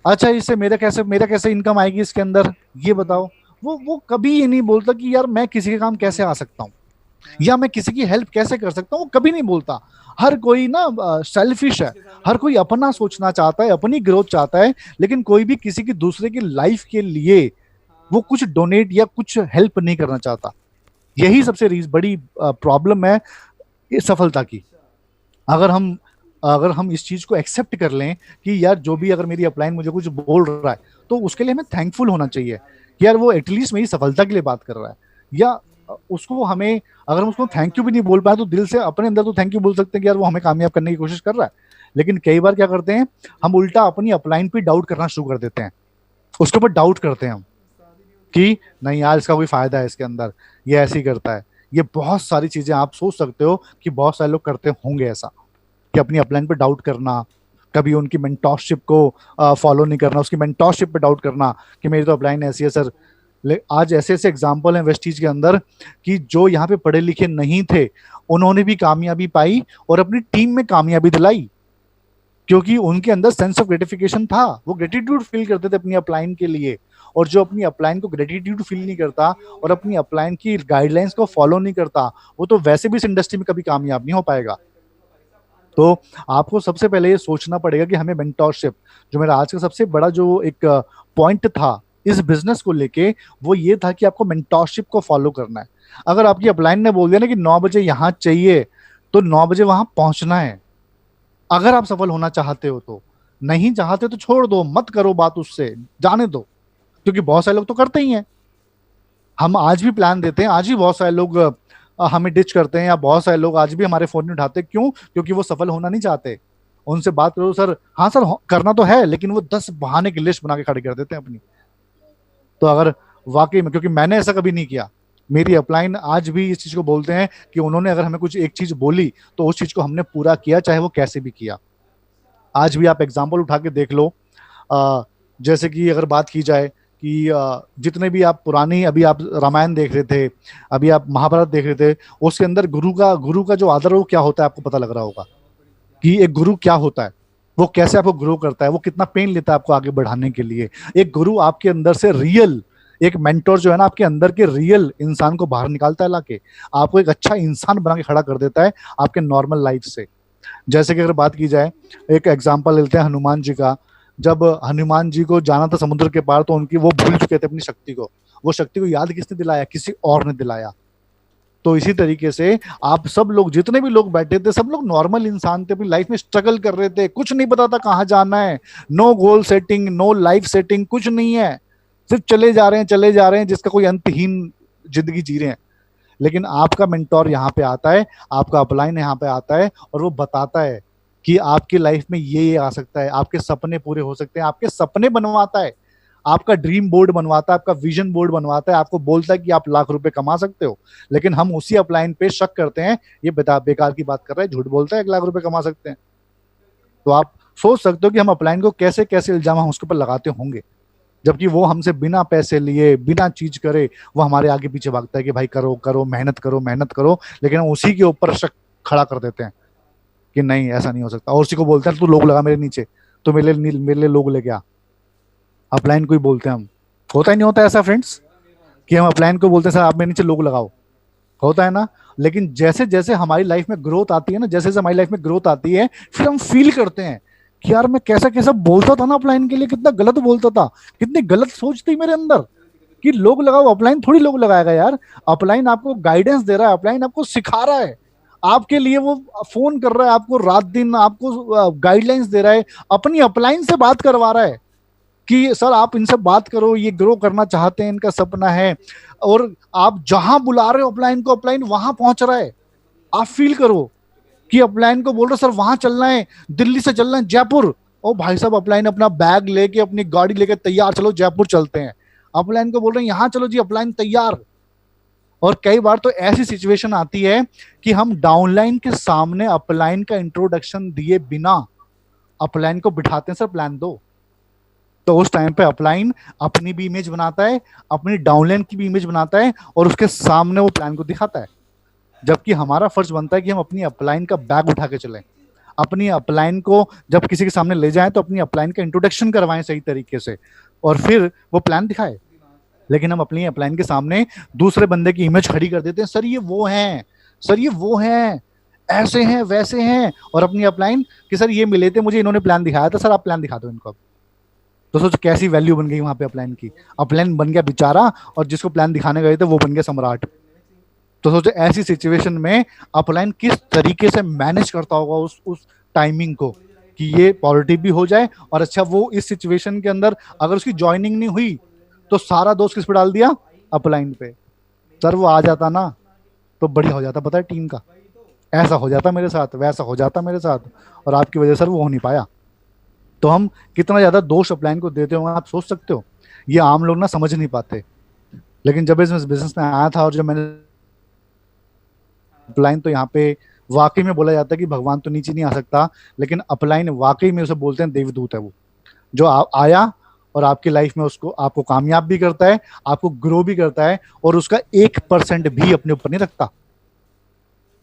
अच्छा इससे मेरा कैसे इनकम आएगी इसके अंदर, ये बताओ। वो कभी ये नहीं बोलता कि यार मैं किसी के काम कैसे आ सकता हूँ, या मैं किसी की हेल्प कैसे कर सकता हूँ, वो कभी नहीं बोलता। हर कोई ना सेल्फिश है, हर कोई अपना सोचना चाहता है, अपनी ग्रोथ चाहता है, लेकिन कोई भी किसी की दूसरे की लाइफ के लिए वो कुछ डोनेट या कुछ हेल्प नहीं करना चाहता। यही सबसे बड़ी प्रॉब्लम है इस सफलता की। अगर हम अगर हम इस चीज को एक्सेप्ट कर लें कि यार जो भी अगर मेरी अपलाइन मुझे कुछ बोल रहा है, तो उसके लिए हमें थैंकफुल होना चाहिए कि यार वो एटलीस्ट मेरी सफलता के लिए बात कर रहा है। या उसको हमें, अगर हम उसको थैंक यू भी नहीं बोल पाए, तो दिल से अपने अंदर तो थैंक यू बोल सकते हैं कि यार वो हमें कामयाब करने की कोशिश कर रहा है। लेकिन कई बार क्या करते हैं, हम उल्टा अपनी अपलाइन पे डाउट करना शुरू कर देते हैं, उसके ऊपर डाउट करते हैं हम कि नहीं यार इसका कोई फायदा है इसके अंदर, ये ऐसे ही करता है। ये बहुत सारी चीजें आप सोच सकते हो कि बहुत सारे लोग करते होंगे ऐसा, कि अपनी अपलाइन पे डाउट करना, कभी उनकी मेंटोरशिप को फॉलो नहीं करना, उसकी मेंटोरशिप पे डाउट करना कि मेरी तो अपलाइन ऐसी है सर, आज ऐसे ऐसे एग्जाम्पल हैं वेस्टीज के अंदर कि जो यहाँ पे पढ़े लिखे नहीं थे, उन्होंने भी कामयाबी पाई और अपनी टीम में कामयाबी दिलाई, क्योंकि उनके अंदर सेंस ऑफ ग्रेटिफिकेशन था। वो ग्रेटिट्यूड फील करते थे अपनी अपलाइन के लिए। और जो अपनी अपलाइन को ग्रेटिट्यूड फील नहीं करता और अपनी अपलाइन की गाइडलाइंस को फॉलो नहीं करता, वो तो वैसे भी इस इंडस्ट्री में कभी कामयाब नहीं हो पाएगा। तो आपको सबसे पहले ये सोचना पड़ेगा कि हमें मेंटोरशिप, जो मेरा आज का सबसे बड़ा जो एक पॉइंट था इस बिजनेस को लेके, वो ये था कि आपको मेंटोरशिप को फॉलो करना है। अगर आपकी अपलाइन ने बोल दिया ना कि 9 बजे यहाँ चाहिए, तो 9 बजे वहां पहुंचना है, अगर आप सफल होना चाहते हो तो। नहीं चाहते तो छोड़ दो, मत करो बात उससे, जाने दो। क्योंकि बहुत सारे लोग तो करते ही हैं। हम आज भी प्लान देते हैं, आज भी बहुत सारे लोग हमें डिच करते हैं, या बहुत सारे लोग आज भी हमारे फोन नहीं उठाते। क्यों? क्योंकि वो सफल होना नहीं चाहते। उनसे बात करो, सर हाँ सर करना तो है, लेकिन वो 10 बहाने की लिस्ट बना के खड़े कर देते हैं अपनी। तो अगर वाकई में, क्योंकि मैंने ऐसा कभी नहीं किया, मेरी अपलाइन आज भी इस चीज को बोलते हैं कि उन्होंने अगर हमें कुछ एक चीज बोली तो उस चीज को हमने पूरा किया, चाहे वो कैसे भी किया। आज भी आप एग्जाम्पल उठा के देख लो। जैसे कि अगर बात की जाए कि जितने भी आप पुरानी, अभी आप रामायण देख रहे थे, अभी आप महाभारत देख रहे थे, उसके अंदर गुरु का जो आदर है वो क्या होता है, आपको पता लग रहा होगा कि एक गुरु क्या होता है, वो कैसे आपको ग्रो करता है, वो कितना पेन लेता है आपको आगे बढ़ाने के लिए। एक गुरु आपके अंदर से रियल, एक मेंटोर जो है ना, आपके अंदर के रियल इंसान को बाहर निकालता है, लाके आपको एक अच्छा इंसान बना के खड़ा कर देता है आपके नॉर्मल लाइफ से। जैसे कि अगर बात की जाए, एक एग्जाम्पल लेते हैं हनुमान जी का। जब हनुमान जी को जाना था समुद्र के पार, तो उनकी वो भूल चुके थे अपनी शक्ति को। वो शक्ति को याद किसने दिलाया? किसी और ने दिलाया। तो इसी तरीके से आप सब लोग, जितने भी लोग बैठे थे, सब लोग नॉर्मल इंसान थे, अपनी लाइफ में स्ट्रगल कर रहे थे, कुछ नहीं पता था कहाँ जाना है। No goal setting, no life setting, कुछ नहीं है। सिर्फ चले जा रहे हैं, चले जा रहे हैं, जिसका कोई अंतहीन जिंदगी जी रहे हैं। लेकिन आपका मेंटोर यहाँ पे आता है, आपका अपलाइन यहाँ पे आता है, और वो बताता है कि आपकी लाइफ में ये आ सकता है, आपके सपने पूरे हो सकते हैं, आपके सपने बनवाता है, आपका ड्रीम बोर्ड बनवाता है, आपका विजन बोर्ड बनवाता है, आपको बोलता है कि आप लाख रुपए कमा सकते हो। लेकिन हम उसी अपलाइन पे शक करते हैं, ये बेकार की बात कर रहा है, झूठ बोलता है 1 लाख रुपए कमा सकते हैं। तो आप सोच सकते हो कि हम अपलाइन को कैसे कैसे इल्जाम हम उसके ऊपर लगाते होंगे, जबकि वो हमसे बिना पैसे लिए, बिना चीज करे, वो हमारे आगे पीछे भागता है कि भाई करो करो, मेहनत करो, मेहनत करो। लेकिन हम उसी के ऊपर शक खड़ा कर देते हैं कि नहीं ऐसा नहीं हो सकता, और उसी को बोलते हैं तू लोग लगा मेरे नीचे, तो मेरे लिए लोग लेके आ। अपलाइन को ही बोलते हैं हम। होता ही नहीं होता ऐसा फ्रेंड्स कि हम अपलाइन को बोलते हैं सर आप मेरे नीचे लोग लगाओ? होता है ना। लेकिन जैसे जैसे हमारी लाइफ में ग्रोथ आती है ना, जैसे जैसे हमारी लाइफ में ग्रोथ आती है, फिर हम फील करते हैं कि यार मैं कैसा कैसा बोलता था ना अपलाइन के लिए, कितना गलत बोलता था, कितनी गलत सोच थी मेरे अंदर कि लोग लगाओ। अपलाइन थोड़ी लोग लगाएगा यार, अपलाइन आपको गाइडेंस दे रहा है, अपलाइन आपको सिखा रहा है, आपके लिए वो फोन कर रहा है आपको रात दिन, आपको गाइडलाइंस दे रहा है, अपनी अपलाइन से बात करवा रहा है कि सर आप इनसे बात करो, ये ग्रो करना चाहते हैं, इनका सपना है। और आप जहां बुला रहे हो अपलाइन को, अपलाइन वहां पहुंच रहा है। आप फील करो कि अपलाइन को बोल रहे सर वहां चलना है, दिल्ली से चलना है जयपुर। ओ भाई साहब, अपलाइन अपना बैग लेके, अपनी गाड़ी लेके तैयार, चलो जयपुर चलते हैं। अपलाइन को बोल रहे हैं यहाँ चलो जी, अपलाइन तैयार। और कई बार तो ऐसी सिचुएशन आती है कि हम डाउनलाइन के सामने अपलाइन का इंट्रोडक्शन दिए बिना अपलाइन को बिठाते हैं, सर प्लान दो। तो उस टाइम पे अपलाइन अपनी भी इमेज बनाता है, अपनी डाउनलाइन की भी इमेज बनाता है, और उसके सामने वो प्लान को दिखाता है। जबकि हमारा फर्ज बनता है कि हम अपनी अपलाइन का बैग उठा के चलें, अपनी अपलाइन को जब किसी के सामने ले जाएं तो अपनी अपलाइन का इंट्रोडक्शन करवाएं सही तरीके से, और फिर वो प्लान दिखाए। लेकिन हम अपनी अपलाइन के सामने दूसरे बंदे की इमेज खड़ी कर देते हैं, सर ये वो हैं, सर ये वो हैं, ऐसे हैं वैसे हैं, और अपनी अपलाइन कि सर ये मिले थे मुझे, इन्होंने प्लान दिखाया था, सर आप प्लान दिखा दो इनको अब। तो सोचो कैसी वैल्यू बन गई वहां पे अपलाइन की। अपलाइन बन गया बेचारा, और जिसको प्लान दिखाने गए थे वो बन गया सम्राट। तो सोचो ऐसी सिचुएशन में अपलाइन किस तरीके से मैनेज करता होगा उस टाइमिंग को, कि ये पॉजिटिव भी हो जाए, और अच्छा वो इस सिचुएशन के अंदर अगर उसकी ज्वाइनिंग नहीं हुई तो सारा दोस्त किस पे डाल दिया? अपलाइन पे। सर वो आ जाता ना तो बढ़िया हो जाता, पता है टीम का, ऐसा हो जाता मेरे साथ, वैसा हो जाता मेरे साथ, और आपकी वजह से सर वो हो नहीं पाया। तो हम कितना ज्यादा दोष अपलाइन को देते होंगे आप सोच सकते हो। ये आम लोग ना समझ नहीं पाते। लेकिन जब इस बिजनेस में आया था, और जब मैंने अपलाइन, तो यहाँ पे वाकई में बोला जाता है कि भगवान तो नीचे नहीं आ सकता, लेकिन अपलाइन वाकई में उसे बोलते हैं देवदूत है वो, जो आया और आपकी लाइफ में उसको आपको कामयाब भी करता है, आपको ग्रो भी करता है, और उसका 1% भी अपने ऊपर नहीं रखता।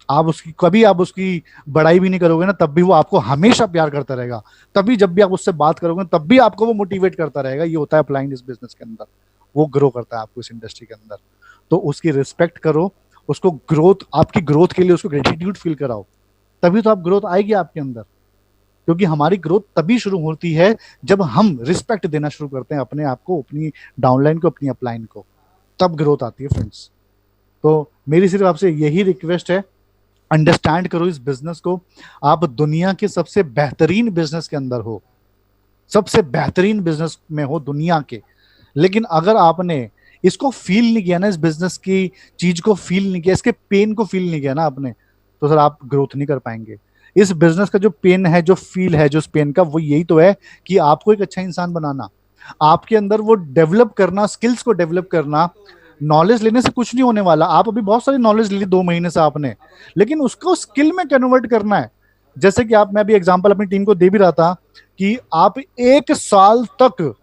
आप उसकी बड़ाई भी नहीं करोगे ना, तब भी वो आपको हमेशा प्यार करता रहेगा। तभी जब भी आप उससे बात करोगे तब भी आपको वो मोटिवेट करता रहेगा। ये होता है अपलाइन इस बिजनेस के अंदर। वो ग्रो करता है आपको इस इंडस्ट्री के अंदर। तो उसकी रिस्पेक्ट करो, उसको ग्रोथ, आपकी ग्रोथ के लिए उसको ग्रेटिट्यूड फील कराओ, तभी तो आप ग्रोथ आएगी आपके अंदर। क्योंकि हमारी ग्रोथ तभी शुरू होती है जब हम रिस्पेक्ट देना शुरू करते हैं अपने आप को, अपनी डाउनलाइन को, अपनी अपलाइन को, तब ग्रोथ आती है फ्रेंड्स। तो मेरी सिर्फ आपसे यही रिक्वेस्ट है, अंडरस्टैंड करो इस बिजनेस को। आप दुनिया के सबसे बेहतरीन बिजनेस के अंदर हो, सबसे बेहतरीन बिजनेस में हो दुनिया के, लेकिन अगर आपने इसको फील नहीं किया ना, इस बिजनेस की चीज को फील नहीं किया, इसके पेन को फील नहीं किया ना आपने, तो सर आप ग्रोथ नहीं कर पाएंगे। इस बिजनेस का जो पेन है, जो फील है, जो उस पेन का, वो यही तो है कि आपको एक अच्छा इंसान बनाना, आपके अंदर वो डेवलप करना, स्किल्स को डेवलप करना। नॉलेज लेने से कुछ नहीं होने वाला। आप अभी बहुत सारी नॉलेज ली 2 महीने से आपने, लेकिन उसको स्किल में कन्वर्ट करना है। जैसे कि मैं अभी एग्जांपल अपनी टीम को दे भी रहा था कि आप 1 साल तक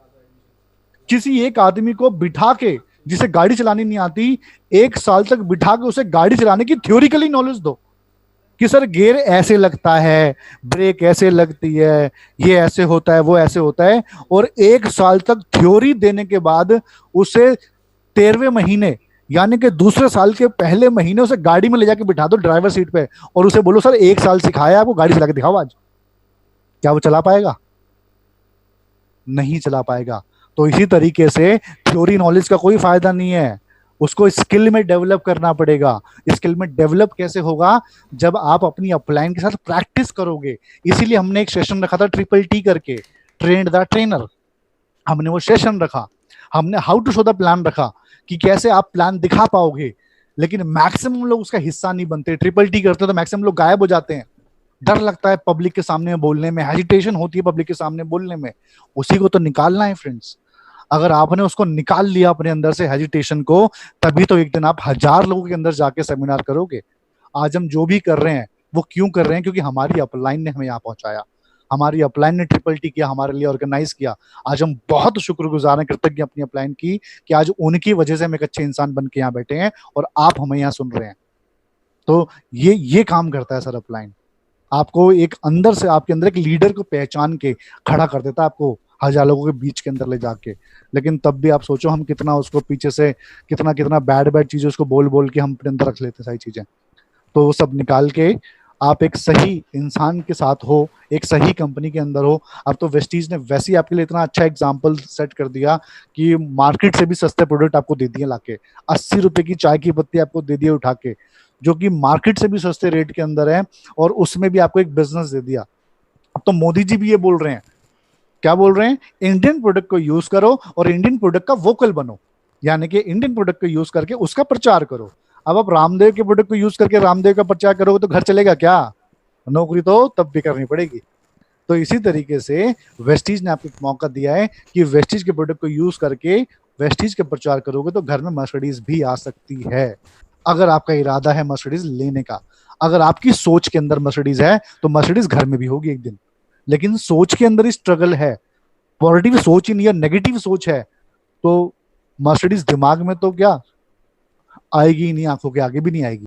किसी एक आदमी को बिठा के, जिसे गाड़ी चलानी नहीं आती, 1 साल तक बिठा के उसे गाड़ी चलाने की थ्योरिकली नॉलेज दो कि सर गियर ऐसे लगता है, ब्रेक ऐसे लगती है, ये ऐसे होता है, वो ऐसे होता है, और 1 साल तक थ्योरी देने के बाद उसे 13वें महीने, यानी कि दूसरे साल के पहले महीने, उसे गाड़ी में ले जाके बिठा दो ड्राइवर सीट पे, और उसे बोलो सर 1 साल सिखाया आपको, गाड़ी चला के दिखाओ आज। क्या वो चला पाएगा? नहीं चला पाएगा। तो इसी तरीके से थ्योरी नॉलेज का कोई फायदा नहीं है, उसको स्किल में डेवलप करना पड़ेगा। स्किल में डेवलप कैसे होगा? जब आप अपनी अपलाइन के साथ प्रैक्टिस करोगे। इसीलिए हमने एक सेशन रखा था ट्रिपल टी करके, ट्रेंड द ट्रेनर। हमने वो सेशन रखा, हमने how to show the plan रखा कि कैसे आप प्लान दिखा पाओगे। लेकिन मैक्सिमम लोग उसका हिस्सा नहीं बनते। ट्रिपल टी करते तो मैक्सिमम लोग गायब हो जाते हैं, डर लगता है पब्लिक के सामने बोलने में, हेजिटेशन होती है पब्लिक के सामने बोलने में। उसी को तो निकालना है फ्रेंड्स। अगर आपने उसको निकाल लिया अपने अंदर से, हेजिटेशन को, तभी तो एक दिन आप 1000 लोगों के अंदर जाके सेमिनार करोगे। आज हम जो भी कर रहे हैं वो क्यों कर रहे हैं? क्योंकि हमारी अपलाइन ने हमें यहाँ पहुंचाया, हमारी अपलाइन ने ट्रिपल टी किया, हमारे लिए ऑर्गेनाइज किया। आज हम बहुत शुक्रगुजार हैं, कृतज्ञ अपनी अपलाइन की, कि आज उनकी वजह से हम एक अच्छे इंसान बन के यहाँ बैठे हैं और आप हमें यहाँ सुन रहे हैं। तो ये काम करता है सर अपलाइन। आपको एक अंदर से, आपके अंदर एक लीडर को पहचान के खड़ा कर देता है आपको 1000 लोगों के बीच के अंदर ले जाके। लेकिन तब भी आप सोचो हम कितना उसको पीछे से, कितना कितना बैड बैड चीजें उसको बोल बोल के हम अपने अंदर रख लेते हैं सारी चीजें। तो वो सब निकाल के आप एक सही इंसान के साथ हो, एक सही कंपनी के अंदर हो। अब तो वेस्टीज ने वैसे ही आपके लिए इतना अच्छा एग्जाम्पल सेट कर दिया कि मार्केट से भी सस्ते प्रोडक्ट आपको दे दिए लाके। 80 रुपए की चाय की पत्ती आपको दे दिए उठा के, जो कि मार्केट से भी सस्ते रेट के अंदर है, और उसमें भी आपको एक बिजनेस दे दिया। अब तो मोदी जी भी ये बोल रहे हैं, क्या बोल रहे हैं? इंडियन प्रोडक्ट को यूज करो और इंडियन प्रोडक्ट का वोकल बनो, यानी कि इंडियन प्रोडक्ट को यूज करके उसका प्रचार करो। अब आप रामदेव के प्रोडक्ट को यूज करके रामदेव का प्रचार करोगे तो घर चलेगा क्या? नौकरी तो तब भी करनी पड़ेगी। तो इसी तरीके से वेस्टीज ने आपको एक मौका दिया है कि वेस्टीज के प्रोडक्ट को यूज करके वेस्टीज के प्रचार करोगे तो घर में मर्सिडीज भी आ सकती है, अगर आपका इरादा है मर्सिडीज लेने का। अगर आपकी सोच के अंदर मर्सिडीज है तो मर्सिडीज घर में भी होगी एक दिन। लेकिन सोच के अंदर ही स्ट्रगल है, पॉजिटिव सोच ही नहीं है, नेगेटिव सोच है, तो मर्सिडीज दिमाग में तो क्या आएगी ही नहीं, आंखों के आगे भी नहीं आएगी।